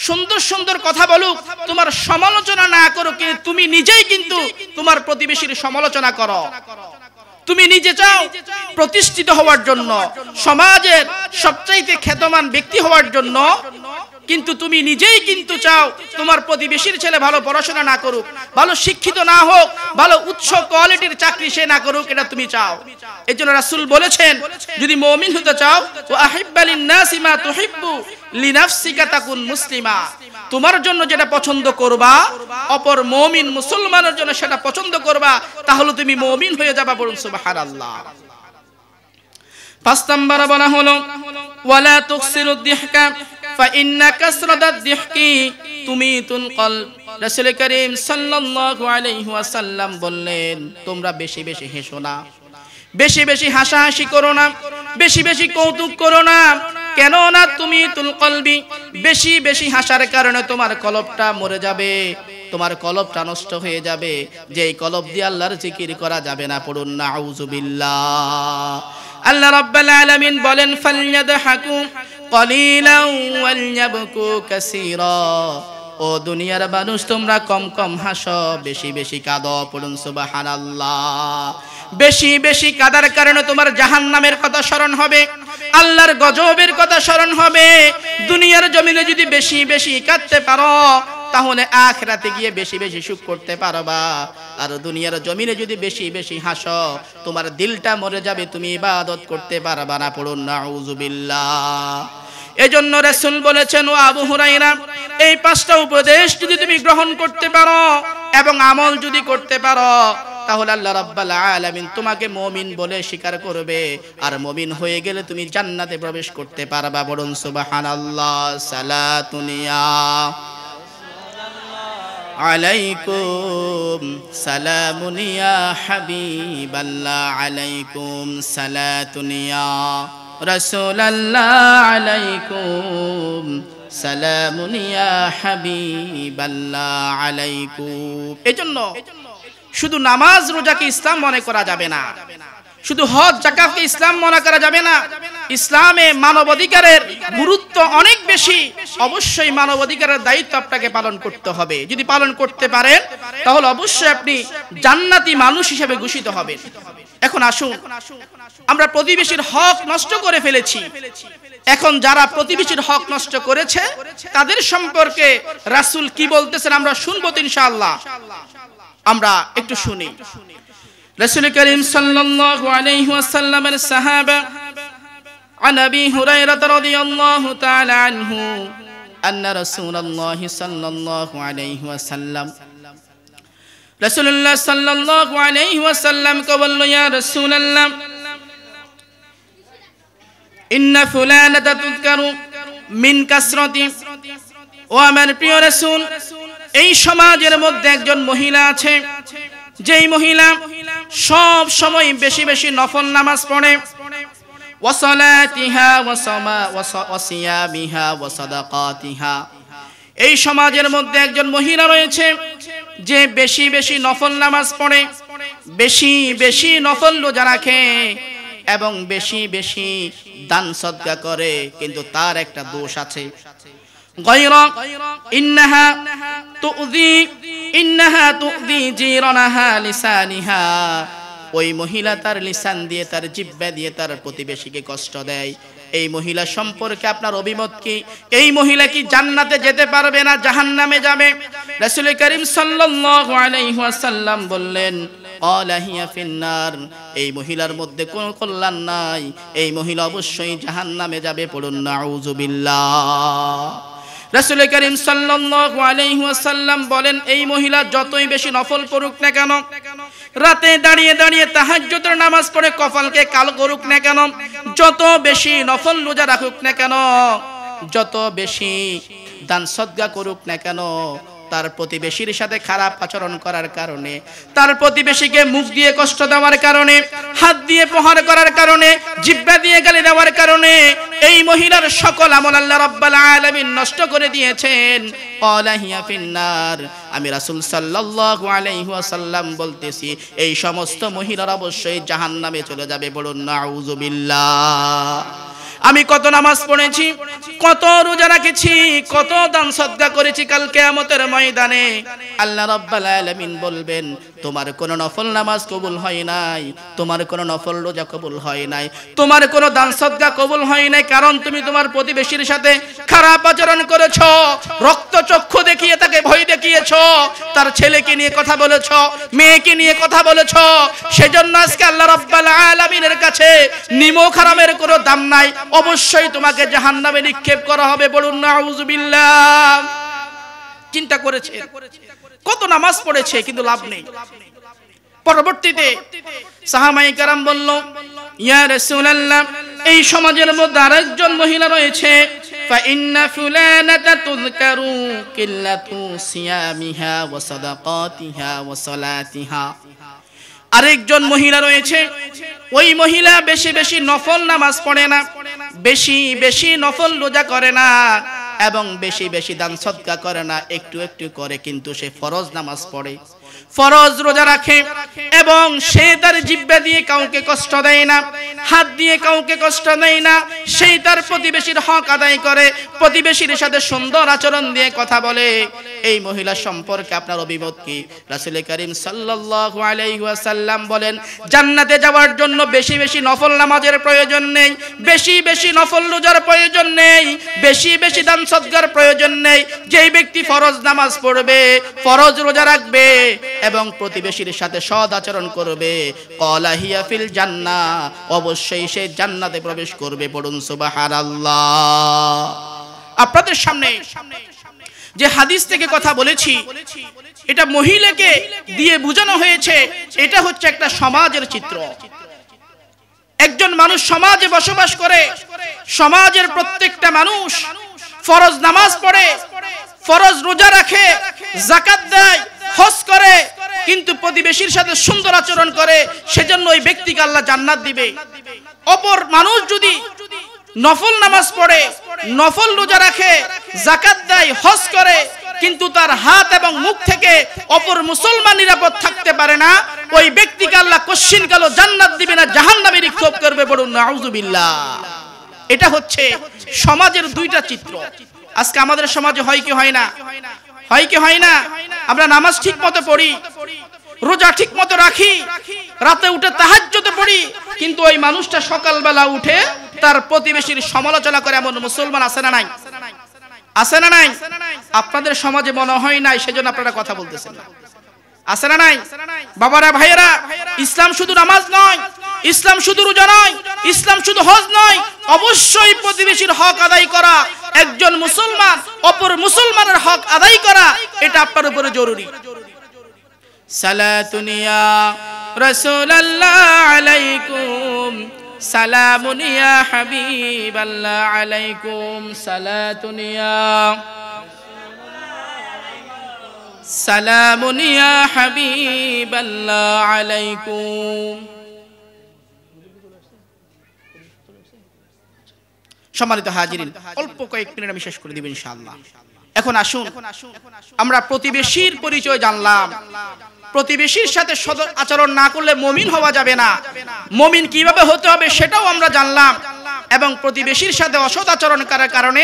সুন্দর সুন্দর কথা বলুক, তোমার সমালোচনা না করো, কিন্তু তুমি নিজেই কিন্তু তোমার প্রতিবেশীর সমালোচনা করো। তুমি নিজে চাও প্রতিষ্ঠিত হওয়ার জন্য, সমাজের সবচাইতে খ্যাতমান ব্যক্তি হওয়ার জন্য, কিন্তু তুমি নিজেই কিন্তু চাও তোমার প্রতিবেশীর ছেলে ভালো পড়াশোনা না করুক, ভালো শিক্ষিত না হোক, ভালো উচ্চ কোয়ালিটির চাকরি সে না করুক, এটা তুমি চাও। এজন্য রাসূল বলেছেন, যদি মুমিন হতে চাও ওয়া আহিব্বা লিন-নাসি মা তুহিব্বু লিনাফসিকা তাকুন মুসলিমা। তোমার জন্য যেটা পছন্দ করবা, অপর মুমিন মুসলমানের জন্য সেটা পছন্দ করবা, তাহলে তুমি মুমিন হয়ে যাবা। বলুন সুবহানাল্লাহ। 5 নম্বরে বলা হলো ওয়ালা তুকসিরুদ দিহকা ফাইন্না কাসরাতাদ দিহকি তুমিতুল কলব। রাসূল করিম সাল্লাল্লাহু আলাইহি ওয়াসাল্লাম বললেন, তোমরা বেশি বেশি হেসো না, বেশি বেশি হাসাহাসি করো না, বেশি বেশি কৌতুক করো না। কেন না তুমিতুল কলবি, বেশি বেশি হাসার কারণে তোমার কলবটা মরে যাবে, তোমার কলবটা নষ্ট হয়ে যাবে, যেই কলব দিয়ে আল্লাহর জিকির করা যাবে না। পড়ুন নাউযুবিল্লাহ। আল্লাহ রাব্বুল আলামিন বলেন ফালইয়াদহাকু কলিলান ওয়ালইয়াবকু কাসীরা। ও দুনিয়ার মানুষ, তোমরা কম কম হাসো, বেশি বেশি কাঁদো। পড়ুন সুবহানাল্লাহ। বেশি বেশি কাঁদার কারণে তোমার জাহান্নামের কথা স্মরণ হবে, আল্লাহর গজবের কথা স্মরণ হবে। দুনিয়ার জমিনে যদি বেশি বেশি কাঁদতে পারো, তাহলে আখিরাতে গিয়ে বেশি বেশি সুখ করতে পারবা। আর দুনিয়ার জমিনে যদি বেশি বেশি হাসো, তোমার দিলটা মরে যাবে, তুমি ইবাদত করতে পারবা না। পড়ুন নাউযুবিল্লাহ। এজন্য রাসূল বলেছেন, ও আবু হুরায়রা, এই 5টা উপদেশ যদি তুমি গ্রহণ করতে পারো এবং আমল যদি করতে পারো, তাহলে আল্লাহ রাব্বুল আলামিন তোমাকে মুমিন বলে স্বীকার করবে, আর মুমিন হয়ে গেলে তুমি জান্নাতে প্রবেশ করতে পারবা। বলুন সুবহানাল্লাহ। সালাতুনিয়া আলাইকুম সালামুনিয়া হাবিবাল্লাহ আলাইকুম সালাতুনিয়া রাসূলুল্লাহ আলাইকুম সালামুনিয়া হাবিবাল্লাহ আলাইকুম। এজন্য শুধু নামাজ রোজাকে ইসলাম মনে করা যাবে না, শুধু হজ যাকাতকে ইসলাম মনে করা যাবে না। ইসলামে মানবাধিকারের গুরুত্ব অনেক বেশি। অবশ্যই মানবাধিকারের দায়িত্ব আপনাকে পালন করতে হবে। যদি পালন করতে পারেন তাহলে অবশ্যই আপনি জান্নাতি মানুষ হিসেবে ঘোষিত হবেন। এখন আসুন, আমরা প্রতিবেশীর হক নষ্ট করে ফেলেছি। এখন যারা প্রতিবেশীর হক নষ্ট করেছে তাদের সম্পর্কে রাসূল কি বলতেছেন আমরা শুনবো ইনশাআল্লাহ। আমরা একটু শুনি। রাসূল করিম সাল্লাল্লাহু আলাইহি ওয়াসাল্লামের সাহাবা عن أبي هريرة رضي الله تعالى عنه أن رسول الله صلى الله عليه وسلم رسول الله صلى الله عليه وسلم قال يا رسول الله إن فلانة تذكر من كثرة ও আমার প্রিয় রাসূল, এই সমাজের মধ্যে একজন মহিলা আছে, যেই মহিলা সব সময় বেশি বেশি নফল নামাজ পড়ে, ওয়াসালাতিহা ওয়াসিয়ামিহা ওয়াসাদাকাতিহা। এই সমাজের মধ্যে একজন মহিলা রয়েছে যে বেশি বেশি নফল নামাজ পড়ে, বেশি বেশি নফল রোজা রাখে এবং বেশি বেশি দান সদকা করে, কিন্তু তার একটা দোষ আছে। গায়রা ইন্নাহা তুযি জিরানাহা লিসানিহা। ওই মহিলা তার লিসান দিয়ে, তার জিহ্বা দিয়ে তার প্রতিবেশীকে কষ্ট দেয়। এই মহিলা সম্পর্কে আপনার অভিমত কি? এই মহিলা কি জান্নাতে যেতে পারবে না জাহান্নামে যাবে? রাসূল করিম সাল্লাল্লাহু আলাইহি ওয়াসাল্লাম বললেন ক্বালা হিয়া ফিন্নার। এই মহিলার মধ্যে কোনো কল্যাণ নাই, এই মহিলা অবশ্যই জাহান্নামে যাবে। পড়ুন নাউযুবিল্লাহ। রাসূল করিম সাল্লাল্লাহু আলাইহি ওয়াসাল্লাম বলেন এই মহিলা যতই বেশি নফল পড়ুক না কেন, রাতে দাঁড়িয়ে দাঁড়িয়ে তাহাজ্জুদের নামাজ পড়ে কপালকে কালো করুক না কেন, যত বেশি নফল রোজা রাখুক না কেন, যত বেশি দান সদকা করুক না কেন, তার প্রতিবেশীর সাথে খারাপ আচরণ করার কারণে, তার প্রতিবেশীকে মুখ দিয়ে কষ্ট দেওয়ার কারণে, হাত দিয়ে প্রহার করার কারণে, জিহ্বা দিয়ে গালি দেওয়ার কারণে এই মহিলার সকল আমল আল্লাহ রাব্বুল আলামিন নষ্ট করে দিয়েছেন। ক্বালা হিয়া ফিন্নার। আমি রাসূল সাল্লাল্লাহু আলাইহি ওয়াসাল্লাম বলতেছি এই সমস্ত মহিলারা অবশ্যই জাহান্নামে চলে যাবে। বলুন নাউযুবিল্লাহ। আমি কত নামাজ পড়েছি, কত রোজা রেখেছি, কত দান সদকা করেছি, কাল কিয়ামতের ময়দানে আল্লাহ রাব্বুল আলামিন বলবেন তোমার কোন নফল নামাজ কবুল হয় নাই, তোমার কোন নফল রোজা কবুল হয় নাই, তোমার কোন দান সদকা কবুল হয় নাই, কারণ তুমি তোমার প্রতিবেশীর সাথে খারাপ আচরণ করেছো, রক্ত চক্ষু দেখিয়ে তাকে ভয় দেখিয়েছো, তার ছেলেকে নিয়ে কথা বলেছো, মেয়েকে নিয়ে কথা বলেছো। সেজন্য আজকে আল্লাহ রাব্বুল আলামিনের কাছে নিমক হারামের কোনো দাম নাই, অবশ্যই তোমাকে জাহান্নামে নিক্ষেপ করা হবে। বলুন নাউযুবিল্লাহ। চিন্তা করেছে কত নামাজ পড়েছে কিন্তু লাভ নেই। পরবর্তীতে সাহাবায়ে কেরাম বলল ইয়া রাসূলুল্লাহ, এই সমাজের মধ্যে আরেকজন মহিলা রয়েছে, ফা ইন্না ফুলানাতা তুযকারু কিল্লাতু সিয়ামিহা ওয়া সাদাকাতিহা ওয়া সালাতিহা। আরেকজন মহিলা রয়েছে, ওই মহিলা বেশি বেশি নফল নামাজ পড়ে না, বেশি বেশি নফল রোজা করে না এবং বেশি বেশি দান সদকা করে না, একটু একটু করে, কিন্তু সে ফরজ নামাজ পড়ে, ফরজ রোজা রাখে এবং সে তার জিহ্বা দিয়ে কাউকে কষ্ট দেয় না, হাত দিয়ে কাউকে কষ্ট দেয় না, সেই তার প্রতিবেশীর হক আদায় করে, প্রতিবেশীর সাথে সুন্দর আচরণ দিয়ে কথা বলে। এই মহিলা সম্পর্কে আপনার অভিমত কি? রাসূল করিম সাল্লাল্লাহু আলাইহি ওয়াসাল্লাম বলেন জান্নাতে যাওয়ার জন্য বেশি বেশি নফল নামাজের প্রয়োজন নেই, বেশি বেশি নফল রোজার প্রয়োজন নেই, বেশি বেশি দান সদকার প্রয়োজন নেই। যেই ব্যক্তি ফরজ নামাজ পড়বে, ফরজ রোজা রাখবে এবং প্রতিবেশীর সাথে সৎ আচরণ করবে, ক্বালা হিয়া ফিল জান্নাহ, অবশ্যই সে জান্নাতে প্রবেশ করবে। পড়ুন সুবহানাল্লাহ। আপনাদের সামনে যে হাদিস থেকে কথা বলেছি, এটা মহিলাকে দিয়ে বোঝানো হয়েছে এটা হচ্ছে একটা সমাজের চিত্র। একজন মানুষ সমাজে বসবাস করে, সমাজের প্রত্যেকটা মানুষ ফরজ নামাজ পড়ে, ফরজ রোজা রাখে, যাকাত দেয়, হজ করে, কিন্তু প্রতিবেশীর সাথে সুন্দর আচরণ করে, সেজন্য ওই ব্যক্তিকে আল্লাহ জান্নাত দিবে। অপর মানুষ যদি নফল নামাজ পড়ে, নফল রোজা রাখে, যাকাত দেয়, হজ করে, কিন্তু তার হাত এবং মুখ থেকে অপর মুসলমান নিরাপদ থাকতে পারে না, ওই ব্যক্তিকে আল্লাহ কশিন কালো জান্নাত দিবে না, জাহান্নামে নিক্ষেপ করবে। বলুন নাউযুবিল্লাহ। এটা হচ্ছে সমাজের দুইটা চিত্র। আজকে আমাদের সমাজে হয় কি হয় না? হয় কি হয় না? আমরা নামাজ ঠিক মতো পড়ি, রোজা ঠিক মতো রাখি, রাতে উঠে তাহাজ্জুদ পড়ি, কিন্তু ওই মানুষটা সকালবেলা উঠে তার প্রতিবেশীর সমালোচনা করে, এমন মুসলমান আছে না নাই? আছে না নাই? আপনাদের সমাজে মনে হয় নাই, সেজন্য আপনারা কথা বলতেছেন না। আছে না নাই? বাবারা, ভাইয়েরা, ইসলাম শুধু নামাজ নয়, ইসলাম শুধু রোজা নয়, ইসলাম শুধু হজ নয়, অবশ্যই প্রতিবেশীর হক আদায় করা, একজন মুসলমান অপর মুসলমানের হক আদায় করা, এটা আপনার উপরে জরুরি। সালাতুন ইয়া রাসূলুল্লাহ আলাইকুম, সালামুন ইয়া হাবিবাল্লাহ আলাইকুম, সালাতুন ইয়া সালামুন ইয়া হাবিবাল্লাহ আলাইকুম। সম্মানিত হাজিরিন, অল্প কয়েক মিনিট আমি শেষ করে দিব ইনশাআল্লাহ। এখন আসুন আমরা প্রতিবেশীর পরিচয় জানলাম। প্রতিবেশীর সাথে সৎ আচরণ না করলে মুমিন হওয়া যাবে না, মুমিন কিভাবে হতে হবে সেটাও আমরা জানলাম, এবং প্রতিবেশীর সাথে অসৎ আচরণ করার কারণে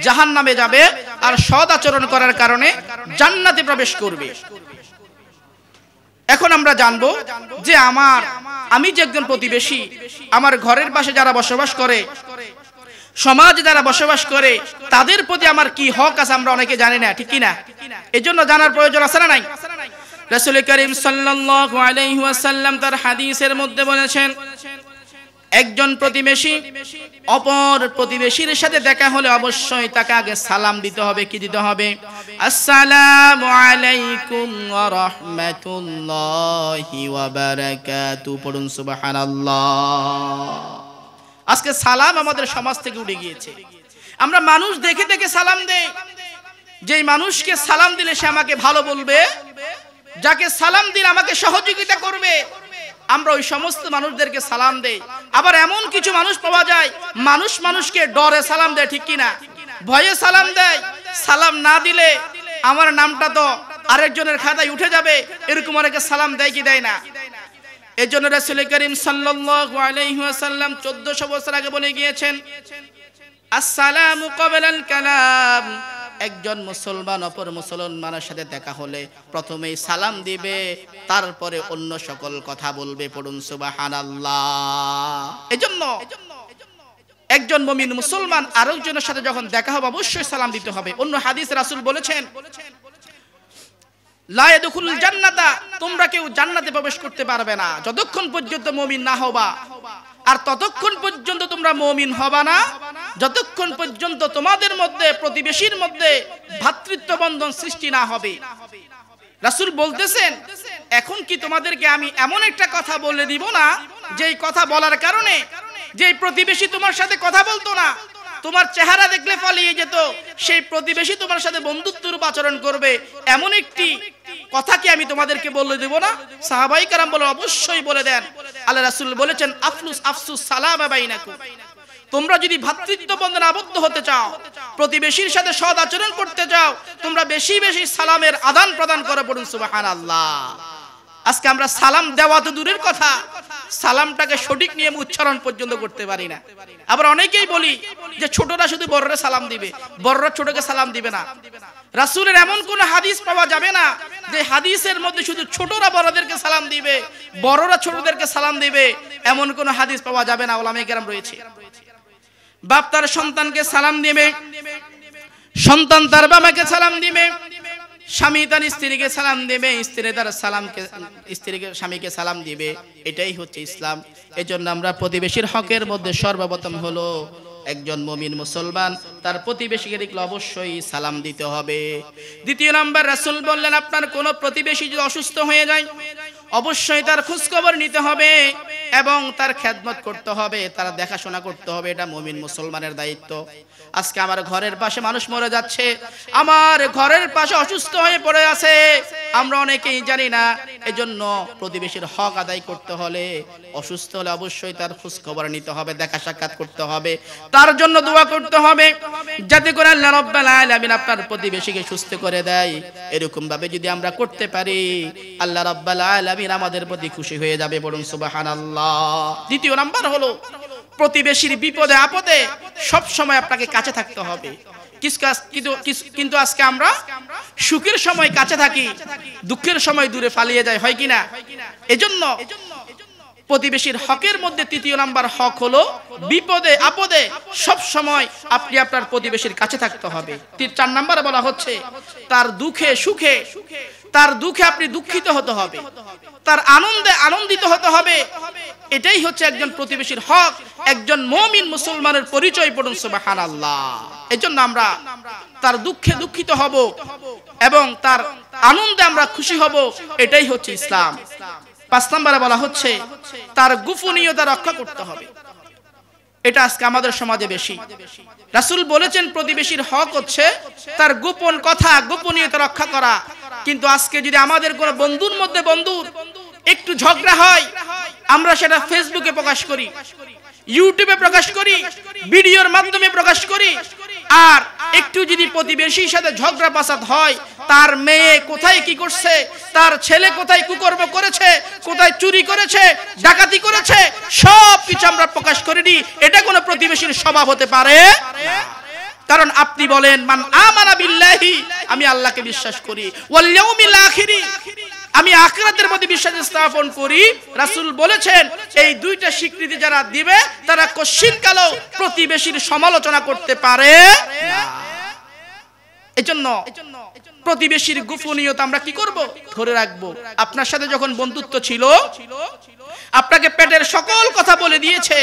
জাহান্নামে যাবে, আর সৎ আচরণ করার কারণে জান্নাতে প্রবেশ করবে। এখন আমরা জানবো যে আমি যে একজন প্রতিবেশী, আমার ঘরের পাশে যারা বসবাস করে, সমাজে যারা বসবাস করে, তাদের প্রতি আমার কি হক আছে আমরা অনেকে জানি না, ঠিক কি না? এজন্য জানার প্রয়োজন আছে না নাই? রাসূল করিম সাল্লাল্লাহু আলাইহি ওয়াসাল্লাম তার হাদিসের মধ্যে বলেছেন, একজন প্রতিবেশী অপর প্রতিবেশীর সাথে দেখা হলে অবশ্যই তাকে আগে সালাম দিতে হবে। কি দিতে হবে? আসসালামু আলাইকুম ওয়া রাহমাতুল্লাহি ওয়া বারাকাতুহু। পড়ুন সুবহানাল্লাহ। আজকে সালাম আমাদের সমাজ থেকে উঠে গিয়েছে। আমরা মানুষ দেখে দেখে সালাম দেই। যেই মানুষকে সালাম দিলে সে আমাকে ভালো বলবে, যাকে সালাম দিলে আমাকে সহযোগিতা করবে, আমরা ওই সমস্ত মানুষদেরকে সালাম দেই। আবার এমন কিছু মানুষ পাওয়া যায়, মানুষ মানুষকে ডরে সালাম দেয়, ঠিক কিনা? ভয়ে সালাম দেয়। সালাম না দিলে আমার নামটা তো আরেকজনের খাতায় উঠে যাবে, এরকম অনেকে সালাম দেয় কি দেয় না? এজন্য রাসূল করিম সাল্লাল্লাহু আলাইহি ওয়াসাল্লাম 1400 বছর আগে বলে গিয়েছেন, আসসালামু ক্বাবলাল কালাম। একজন মুসলমান অপর মুসলমানের সাথে দেখা হলে প্রথমেই সালাম দিবে, তারপরে অন্য সকল কথা বলবে। পড়ুন সুবহানাল্লাহ। এজন্য একজন মুমিন মুসলমান আরেকজনের সাথে যখন দেখা হবে অবশ্যই সালাম দিতে হবে। অন্য হাদিস রাসূল বলেছেন, লা ইয়াদখুলুল জান্নাতা, তোমরা কেউ জান্নাতে প্রবেশ করতে পারবে না যতক্ষণ পর্যন্ত মুমিন না হবা, আর ততক্ষণ পর্যন্ত তোমরা মুমিন হবা না যতক্ষণ পর্যন্ত তোমাদের মধ্যে প্রতিবেশীর মধ্যে ভ্রাতৃত্ব বন্ধন সৃষ্টি না হবে। রাসূল বলতেছেন, এখন কি তোমাদেরকে আমি এমন একটা কথা বলে দিব না, যেই কথা বলার কারণে যেই প্রতিবেশী তোমার সাথে কথা বলতো না, তোমার চেহারা দেখলে পালিয়ে যেত, সেই প্রতিবেশী তোমার সাথে বন্ধুত্বরূপ আচরণ করবে, এমন একটি কথা কি আমি তোমাদেরকে বলে দেব না? সাহাবায়ে কেরাম বলে, অবশ্যই বলে দেন। আল্লাহ রাসূল বলেছেন, আফসুস সালামা বাইনাকুম, তোমরা যদি ভ্রাতৃত্ব বন্ধনে আবদ্ধ হতে চাও, প্রতিবেশীর সাথে সৎ আচরণ করতে চাও, তোমরা বেশি বেশি সালামের আদান প্রদান করে। পড়ুন সুবহানাল্লাহ। আজকে আমরা সালাম দেওয়া তো দূরের কথা, সালামটাকে সঠিক নিয়ম উচ্চারণ পর্যন্ত করতে পারি না। আবার অনেকেই বলি যে ছোটরা শুধু বড়রা সালাম দিবে, বড়রা ছোটকে সালাম দিবে না। রাসূলের এমন কোন হাদিস পাওয়া যাবে না যে হাদিসের মধ্যে শুধু ছোটরা বড়দেরকে সালাম দিবে, বড়রা ছোটদেরকে সালাম দিবে, এমন কোন হাদিস পাওয়া যাবে না। উলামায়ে কেরাম রয়েছে, বাপ তার সন্তানকে সালাম দিবে, সন্তান তার বাবাকে সালাম দিবে, স্বামী তার স্ত্রীকে সালাম দিবে, স্ত্রী তার স্ত্রীকে স্বামীকে সালাম দিবে। এটাই হচ্ছে ইসলাম। এজন্য আমরা প্রতিবেশীর হকের মধ্যে সর্বপ্রথম হলো একজন মুমিন মুসলমান তার প্রতিবেশীকে দেখলে অবশ্যই সালাম দিতে হবে। দ্বিতীয় নাম্বার, রাসূল বললেন আপনার কোনো প্রতিবেশী যদি অসুস্থ হয়ে যায় অবশ্যই তার খোঁজখবর নিতে হবে এবং তার খেদমত করতে হবে, তার দেখাশোনা করতে হবে। এটা মুমিন মুসলমানের দায়িত্ব। আজকে আমার ঘরের পাশে মানুষ মরে যাচ্ছে, আমার ঘরের পাশে অসুস্থ হয়ে পড়ে আছে, আমরা অনেকেই জানি না। এজন্য প্রতিবেশীর হক আদায় করতে হলে, অসুস্থ হলে অবশ্যই তার খোঁজখবর নিতে হবে, দেখা সাক্ষাৎ করতে হবে, তার জন্য দোয়া করতে হবে যাতে করে আল্লাহ রাব্বুল আলামিন আপনার প্রতিবেশীকে সুস্থ করে দেয়। এরকম ভাবে যদি আমরা করতে পারি আল্লাহ রাব্বুল আলামিন আমাদের প্রতি খুশি হয়ে যাবে। বলুন সুবহানাল্লাহ। দ্বিতীয় নাম্বার হলো প্রতিবেশীর বিপদে আপদে সব সময় আপনাকে কাছে থাকতে হবে। কিন্তু আজকে আমরা সুখের সময় কাছে থাকি, দুঃখের সময় দূরে পালিয়ে যাই, হয় কিনা? এজন্য প্রতিবেশীর হকের মধ্যে তৃতীয় নাম্বার হক হলো বিপদে আপদে সব সময় আপনি আপনার প্রতিবেশীর কাছে থাকতে হবে। 4 নাম্বারে বলা হচ্ছে তার দুঃখে সুখে, তার দুঃখে আপনি দুঃখিত হতে হবে, তার আনন্দে আনন্দিত হতে হবে। এটাই হচ্ছে একজন প্রতিবেশীর হক, একজন মুমিন মুসলমানের পরিচয়। পড়ুন সুবহানাল্লাহ। এজন্য আমরা তার দুঃখে দুঃখিত হব এবং তার আনন্দে আমরা খুশি হব, এটাই হচ্ছে ইসলাম। 5 নম্বরে বলা হচ্ছে তার গোপনীয়তা রক্ষা করতে হবে। এটা আজকে আমাদের সমাজে বেশি। রাসূল বলেছেন প্রতিবেশীর হক হচ্ছে তার গোপন কথা, গোপনীয়তা রক্ষা করা। কিন্তু আজকে যদি আমাদের কোনো বন্ধুর মধ্যে বন্ধুর একটু ঝগড়া হয়, আমরা সেটা ফেসবুকে প্রকাশ করি, ইউটিউবে প্রকাশ করি, ভিডিওর মাধ্যমে প্রকাশ করি। আর একটু যদি প্রতিবেশীর সাথে ঝগড়া ফাসাদ হয়, তার মেয়ে কোথায় কি করছে, তার ছেলে কোথায় কুকর্ম করেছে, কোথায় চুরি করেছে, ডাকাতি করেছে, সব কিছু আমরা প্রকাশ করে দিই। এটা কোনো প্রতিবেশীর স্বভাব হতে পারে না। কারণ আপনি বলেন মান আমানা বিল্লাহি, আমি আল্লাহকে বিশ্বাস করি, ওয়াল ইয়াউমিল আখিরি, আমি আখিরাতের মধ্যে বিশ্বাস স্থাপন করি। রাসূল বলেছেন এই দুইটা স্বীকৃতি যারা দিবে তারা কোশ্চিনকালেও প্রতিবেশীর সমালোচনা করতে পারে না। এজন্য প্রতিবেশীর গোপনীয়তা আমরা কি করব? ধরে রাখবো। আপনার সাথে যখন বন্ধুত্ব ছিল, আপনাকে পেটের সকল কথা বলে দিয়েছে,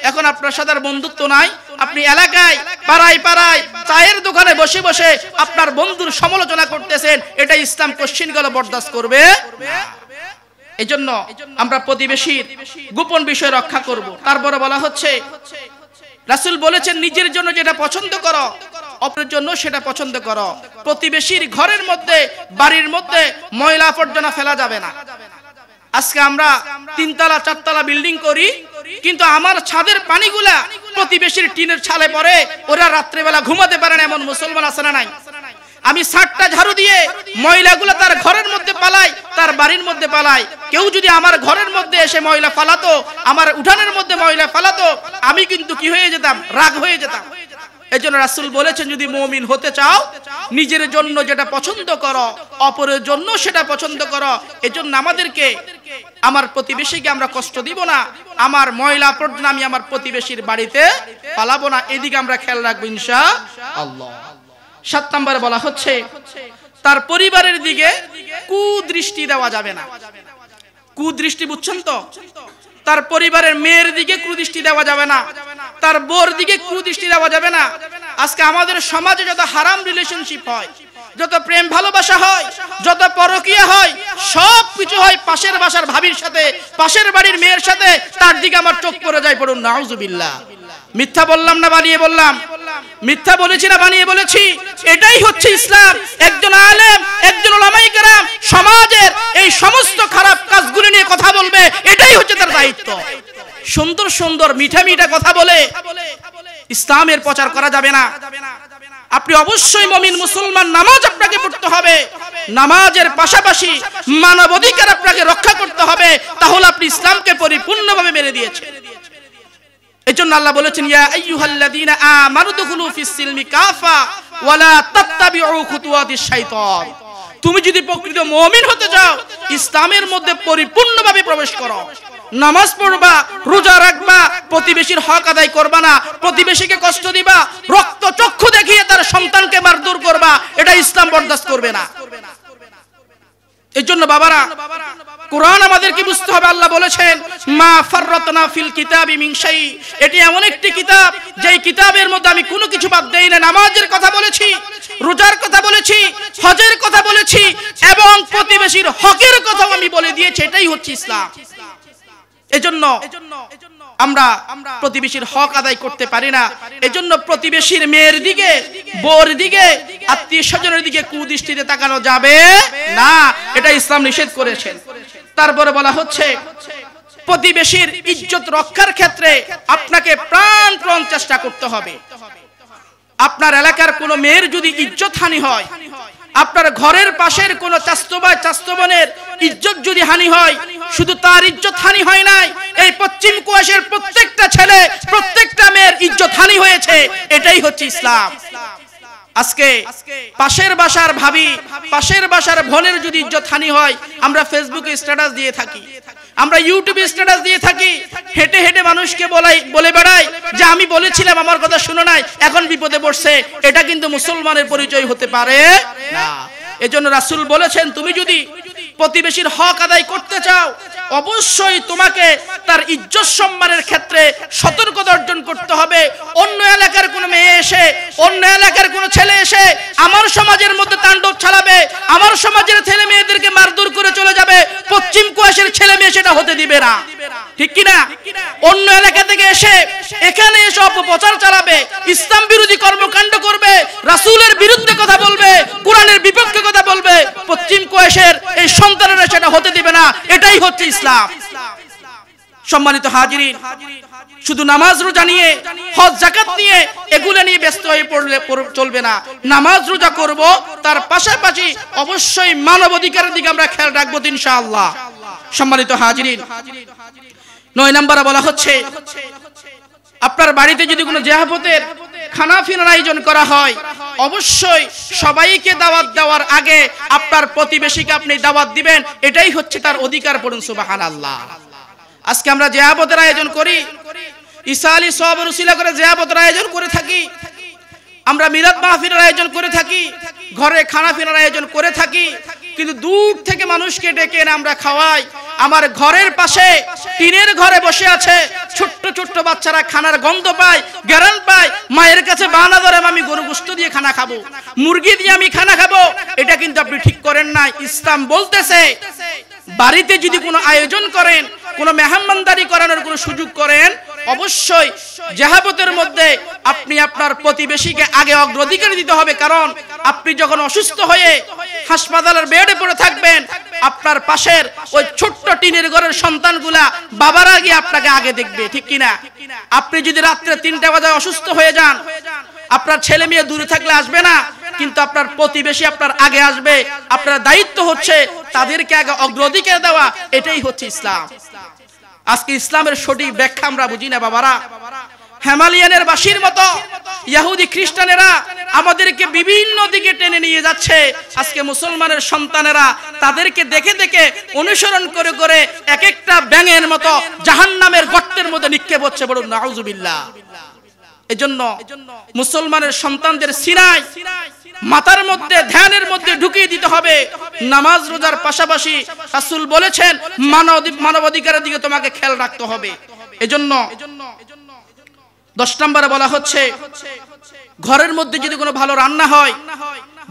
এখন আপনার সাথে আর বন্ধুত্ব নাই, আপনি এলাকায় পাড়ায় পাড়ায় চায়ের দোকানে বসে বসে আপনার বন্ধুর সমালোচনা করতেছেন, এটা ইসলাম কোশ্চিনকালে বরদাস্ত করবে না। এজন্য আমরা প্রতিবেশীর গোপন বিষয় রক্ষা করব। তারপরে বলা হচ্ছে রাসূল বলেছেন নিজের জন্য যেটা পছন্দ করো অপরের জন্য সেটা পছন্দ করো। প্রতিবেশীর ঘরের মধ্যে, বাড়ির মধ্যে ময়লা আবর্জনা ফেলা যাবে না। আজকে আমরা 3 তলা 4 তলা বিল্ডিং করি, কিন্তু আমার ছাদের পানিগুলা প্রতিবেশীর টিনের ছালে পড়ে, ওরা রাত্রেবেলা ঘুমাতে পারে না, এমন মুসলমান আছে না নাই? আমি 60টা ঝাড়ু দিয়ে ময়লাগুলো তার ঘরের মধ্যে পালাই, তার বাড়ির মধ্যে পালাই। কেউ যদি আমার ঘরের মধ্যে এসে ময়লা ফালাতো, আমার উঠানের মধ্যে ময়লা ফালাতো, আমি কিন্তু কি হয়ে যেতাম? রাগ হয়ে যেতাম। এজন্য রাসূল বলেছেন যদি মুমিন হতে চাও নিজের জন্য যেটা পছন্দ করো অপরের জন্য সেটা পছন্দ করো। এজন্য আমাদেরকে আমার প্রতিবেশীকে আমরা কষ্ট দিব না, আমার ময়লা আবর্জনা আমি আমার প্রতিবেশীর বাড়িতে ফালাবো না। এদিকে আমরা খেয়াল রাখবো ইনশাআল্লাহ। 7 নম্বরে বলা হচ্ছে তার পরিবারের দিকে কুদৃষ্টি দেওয়া যাবে না। কুদৃষ্টি বুঝছেন তো? তার পরিবারের মেয়ের দিকে কুদৃষ্টি দেওয়া যাবে না, তার বোর দিকে কুদৃষ্টি দেওয়া যাবে না। আজকে আমাদের সমাজে যত হারাম রিলেশনশিপ হয়, যত প্রেম ভালোবাসা হয়, যত পরকীয়া হয়, সব কিছু হয় পাশের বাসার ভাবির সাথে, পাশের বাড়ির মেয়ের সাথে, তার দিকে আমার চোখ পড়ে যায়। পড়ুন নাউজুবিল্লাহ। মিথ্যা বললাম না বানিয়ে বললাম? মিথ্যা বলেছি না বানিয়ে বলেছি? এটাই হচ্ছে ইসলাম। একজন আলেম, একজন উলামায়ে কেরাম সমাজের এই সমস্ত খারাপ কাজগুলো নিয়ে কথা বলবে, এটাই হচ্ছে তার দায়িত্ব। সুন্দর সুন্দর মিঠা মিঠা কথা বলে ইসলামের প্রচার করা যাবে না। আপনি অবশ্যই মুমিন মুসলমান, নামাজ আপনাকে পড়তে হবে, নামাজের পাশাপাশি মানবাধিকার আপনাকে রক্ষা করতে হবে, তাহলে আপনি ইসলামকে পরিপূর্ণভাবে মেনে দিয়েছেন। এজন্য আল্লাহ বলেছেন ইয়া আইয়ুহাল্লাযীনা আমানু দুখুলু ফিস সিলমি কাফা ওয়া লা তাত্তাবিউ খুতুওয়াতিশ শাইতান। তুমি যদি প্রকৃত মুমিন হতে চাও ইসলামের মধ্যে পরিপূর্ণভাবে প্রবেশ করো, নামাজ পড়বা, রোজা রাখবা, প্রতিবেশীর হক আদায় করবা না, প্রতিবেশীকে কষ্ট দিবা, রক্ত চক্ষু দেখিয়ে তার সন্তানকে মারধর করবা, এটা ইসলাম বরদাস্ত করবে না। এজন্য বাবারা, কোরআন আমাদেরকে বুঝতে হবে। আল্লাহ বলেছেন মা ফাররাতনা ফিল কিতাবি মিন শাই, এটি এমন একটি কিতাব যেই কিতাবের মধ্যে আমি কোনো কিছু বাদ দেই না। নামাজের কথা বলেছি, রোজার কথা বলেছি, হজের কথা বলেছি এবং প্রতিবেশীর হকের কথাও আমি বলে দিয়েছি। এটাই হচ্ছে ইসলাম। এজন্য আমরা প্রতিবেশীর হক আদায় করতে পারি না। এজন্য প্রতিবেশীর মেয়ের দিকে, বউর দিকে, আত্মীয় স্বজনের দিকে কুদৃষ্টিতে তাকানো যাবে না, এটা ইসলাম নিষেধ করেছেন। তারপরে বলা হচ্ছে প্রতিবেশীর ইজ্জত রক্ষার ক্ষেত্রে আপনাকে প্রাণপণ চেষ্টা করতে হবে। আপনার এলাকার কোনো মেয়ের যদি ইজ্জত হানি হয়, আপনার ঘরের পাশের কোনো চাচতো ভাই চাচতো বোনের ইজ্জত যদি হানি হয়, শুধু তার ইজ্জত হানি হয় নাই, এই পশ্চিম কুয়াশের প্রত্যেকটা ছেলে প্রত্যেকটা মেয়ের ইজ্জত হানি হয়েছে। এটাই হচ্ছে ইসলাম। আজকে পাশের বাসার ভাবি, পাশের বাসার বোনের যদি ইজ্জত হানি হয়, আমরা ফেসবুকে স্ট্যাটাস দিয়ে থাকি, আমরা ইউটিউবে স্ট্যাটাস দিয়ে থাকি, হেঁটে হেঁটে মানুষকে বলে বেড়াই যে আমি বলেছিলাম, আমার কথা শুনো নাই, এখন বিপদে পড়ছে। এটা কিন্তু মুসলমানের পরিচয় হতে পারে না। এজন্য রাসূল বলেছেন তুমি যদি প্রতিবেশীর হক আদায় করতে চাও, অবশ্যই তোমাকে তার ইজ্জত সম্মানের ক্ষেত্রে সতর্কতা অর্জন করতে হবে। অন্য এলাকার কোনো মেয়ে এসে, অন্য এলাকার কোনো ছেলে এসে আমার সমাজের মধ্যে তাণ্ডব চালাবে, আমার সমাজের ছেলে মেয়েদেরকে মারধর করে চলে যাবে, পশ্চিম কুয়াশের ছেলে মেয়ে সেটা হতে দিবে না, ঠিক কিনা? অন্য এলাকা থেকে এসে এখানে এসে অপপ্রচার চালাবে, ইসলাম বিরোধী কর্মকাণ্ড করবে, রাসূলের বিরুদ্ধে কথা বলবে, কোরআনের বিপক্ষে কথা বলবে, পশ্চিম কুয়াশের এই সন্তানেরা সেটা হতে দিবে না। এটাই হচ্ছে ইসলাম। সম্মানিত হাজিরিন, শুধু নামাজ রোজা নিয়ে, হজ যাকাত নিয়ে, এগুলো নিয়ে ব্যস্ত হয়ে পড়লে চলবে না। নামাজ রোজা করব, তার পাশাপাশি অবশ্যই মানবাধিকারের দিকে আমরা খেয়াল রাখবো ইনশাআল্লাহ। সম্মানিত হাজিরিন, 9 নম্বরে বলা হচ্ছে আপনার বাড়িতে যদি কোনো জিয়াফতের খানা পিনার আয়োজন করা হয়, অবশ্যই সবাইকে দাওয়াত দেওয়ার আগে আপনার প্রতিবেশীকে আপনি দাওয়াত দিবেন। এটাই হচ্ছে তার অধিকার। পড়ুন সুবহানাল্লাহ। আজকে আমরা জিয়াফতের আয়োজন করি, ঈসা আলী সওয়াবের উসিলা করে জিয়াফতের আয়োজন করে থাকি, আমরা মিলাদ মাহফিলের আয়োজন করে থাকি, ঘরে খানা পিনার আয়োজন করে থাকি, কিন্তু দূর থেকে মানুষকে ডেকে এনে আমরা খাওয়াই। আমার ঘরের পাশে টিনের ঘরে বসে আছে ছোট্ট ছোট্ট বাচ্চারা, খানার গন্ধ পায়, গ্যারান পায়, মায়ের কাছে বাহানা ধরে আমি গরু গোশত দিয়ে খানা খাবো, মুরগি দিয়ে আমি খানা খাবো। এটা কিন্তু আপনি ঠিক করেন না। ইসলাম বলতেছে বাড়িতে যদি কোনো আয়োজন করেন, কোনো মেহমানদারি করানোর কোনো সুযোগ করেন, অবশ্যই জিয়াফতের মধ্যে আপনি আপনার প্রতিবেশীকে আগে অগ্রাধিকার দিতে হবে। কারণ আপনি যখন অসুস্থ হয়ে হাসপাতালের বেডে পড়ে থাকবেন, আপনার পাশের ওই ছোট্ট টিনের ঘরের সন্তানগুলা বাবারা গিয়ে আপনাকে আগে দেখবে, ঠিক কিনা? আপনি যদি রাত্রে 3টা বাজে অসুস্থ হয়ে যান, আপনার ছেলে মেয়ে দূরে থাকলে আসবে না, কিন্তু আপনার প্রতিবেশী আপনার আগে আসবে। আপনার দায়িত্ব হচ্ছে তাদেরকে আগে অগ্রাধিকার দেওয়া। এটাই হচ্ছে ইসলাম। আজকে ইসলামের সঠিক ব্যাখ্যা আমরা বুঝি না বাবারা। হিমালয়ানের বাসীর মতো ইহুদি খ্রিস্টানেরা আমাদেরকে বিভিন্ন দিকে টেনে নিয়ে যাচ্ছে। আজকে মুসলমানের সন্তানেরা তাদেরকে দেখে দেখে অনুসরণ করে করে এক একটা ব্যাঙের মতো জাহান্নামের গর্তের মধ্যে নিক্ষেপ হচ্ছে। বলুন নাউজুবিল্লাহ। এজন্য মুসলমানের সন্তানদের সিনায়, মাথার মধ্যে, ধ্যানের মধ্যে ঢুকিয়ে দিতে হবে নামাজ রোজার পাশাপাশি রাসূল বলেছেন মানবাধিকারের দিকে তোমাকে খেয়াল রাখতে হবে। এজন্য 10 নম্বরে বলা হচ্ছে ঘরের মধ্যে যদি কোনো ভালো রান্না হয়,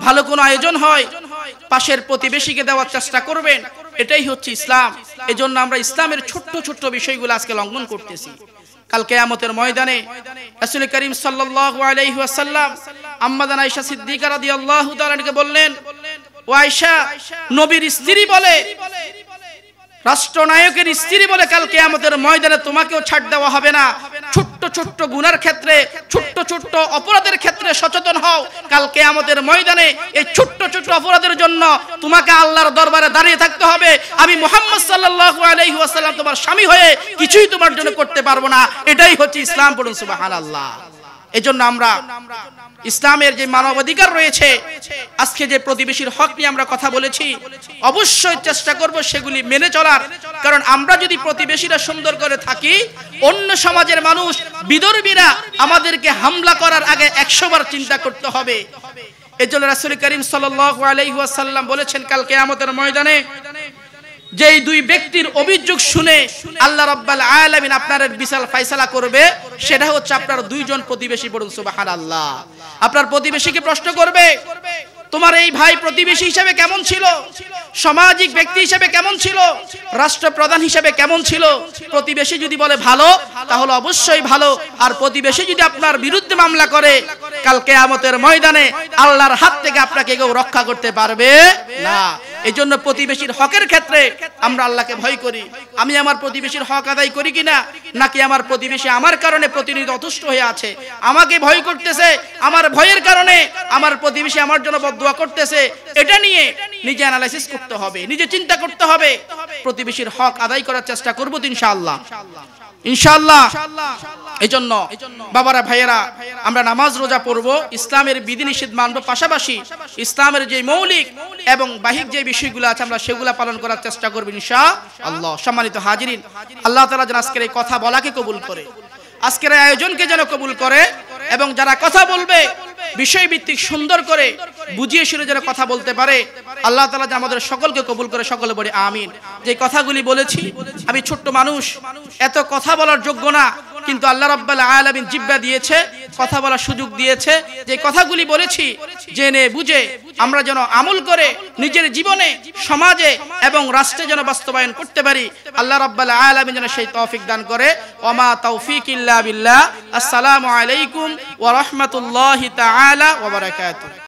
ভালো কোনো আয়োজন হয়, পাশের প্রতিবেশীকে দেওয়ার চেষ্টা করবেন। এটাই হচ্ছে ইসলাম। এজন্য আমরা ইসলামের ছোট্ট ছোট্ট বিষয়গুলো আজকে লঙ্ঘন করতেছি। কাল কিয়ামতের ময়দানে রাসূল করিম সাল্লাল্লাহু আলাইহি ওয়াসাল্লাম আম্মা জান আয়েশা সিদ্দিকা রাদিয়াল্লাহু তাআলা কে বললেন, ও আয়েশা, নবীর স্ত্রী বলে, রাষ্ট্রনায়কের স্ত্রী বলে, কাল কিয়ামতের ময়দানে তোমাকেও ছাড় দেওয়া হবে না। ছোট্ট ছোট্ট গুনার ক্ষেত্রে, ছোট্ট ছোট্ট অপরাধের ক্ষেত্রে সচেতন হও। কাল কিয়ামতের ময়দানে এই ছোট্ট ছোট্ট অপরাধের জন্য তোমাকে আল্লাহর দরবারে দাঁড়িয়ে থাকতে হবে। আমি মুহাম্মদ সাল্লাল্লাহু আলাইহি ওয়াসাল্লাম তোমার স্বামী হয়ে কিছুই তোমার জন্য করতে পারবো না। এটাই হচ্ছে ইসলাম। পড়ুন সুবহানাল্লাহ। এজন্য আমরা ইসলামের যে মানবাধিকার রয়েছে, আজকে যে প্রতিবেশীর হক নিয়ে আমরা কথা বলেছি, অবশ্যই চেষ্টা করব সেগুলি মেনে চলার। কারণ আমরা যদি প্রতিবেশীরা সুন্দর করে থাকি, অন্য সমাজের মানুষ বিদর্মীরা আমাদেরকে হামলা করার আগে 100 বার চিন্তা করতে হবে। এজন্য রাসূল করিম সাল্লাল্লাহু আলাইহি ওয়াসাল্লাম বলেছেন, কাল কিয়ামতের ময়দানে যেই দুই ব্যক্তির অভিযোগ শুনে আল্লাহ রাব্বুল আলামিন আপনার বিচার ফয়সালা করবে, সেটা হচ্ছে আপনার দুইজন প্রতিবেশী। পড়ুন সুবহানাল্লাহ। আপনার প্রতিবেশীকে প্রশ্ন করবে, তোমার এই ভাই প্রতিবেশী হিসেবে কেমন ছিল, সামাজিক ব্যক্তি হিসেবে কেমন ছিল, রাষ্ট্রপ্রধান হিসেবে কেমন ছিল। প্রতিবেশী যদি বলে ভালো, তাহলে অবশ্যই ভালো। আর প্রতিবেশী যদি আপনার বিরুদ্ধে মামলা করে, কাল কিয়ামতের ময়দানে আল্লাহর হাত থেকে আপনাকে কেউ রক্ষা করতে পারবে না। এই জন্য প্রতিবেশীর হকের ক্ষেত্রে আমরা আল্লাহকে ভয় করি। আমি আমার প্রতিবেশীর হক আদায় করি কিনা, নাকি আমার প্রতিবেশী আমার কারণে প্রতিনিয়ত অতুষ্ট হয়ে আছে, আমাকে ভয় করতেছে, আমার ভয়ের কারণে আমার প্রতিবেশী আমার জন্য বদদুয়া করতেছে, এটা নিয়ে নিজে অ্যানালাইসিস করতে হবে, নিজে চিন্তা করতে হবে। প্রতিবেশীর হক আদায় করার চেষ্টা করব ইনশাআল্লাহ, ইনশাআল্লাহ। এজন্য বাবারা, ভাইয়েরা, আমরা নামাজ রোজা পড়ব, ইসলামের বিধিনিষেধ মানব, পাশাপাশি ইসলামের যে মৌলিক এবং বাহ্যিক যে বিষয়গুলো আছে আমরা সেগুলো পালন করার চেষ্টা করব ইনশাআল্লাহ। সম্মানিত হাজিরিন, আল্লাহ তাআলা যেন আজকের এই কথা বলাকে কবুল করে, আজকের এই আয়োজনকে যেন কবুল করে, এবং যারা কথা বলবে বিষয়ভিত্তিক সুন্দর করে বুঝিয়ে শুনে যেন কথা বলতে পারে, আল্লাহ তাআলা যেন আমাদের সকলকে কবুল করে। সকলে বলি আমিন। যে কথাগুলি বলেছি, আমি ছোট্ট মানুষ, এত কথা বলার যোগ্য না, কিন্তু আল্লাহ রাব্বুল আলামিন জিহ্বা দিয়েছে, কথা বলার সুযোগ দিয়েছে। যে কথাগুলি বলেছি জেনে বুঝে আমরা যেন আমল করে নিজের জীবনে, সমাজে এবং রাষ্ট্রে যেন বাস্তবায়ন করতে পারি। আল্লাহ রাব্বুল আলামিন যেন সেই তৌফিক দান করে। ওয়া মা তাওফীক ইল্লা বিল্লাহ। আসসালামু আলাইকুম ওয়া রাহমাতুল্লাহি তাআলা ওয়া বারাকাতুহু।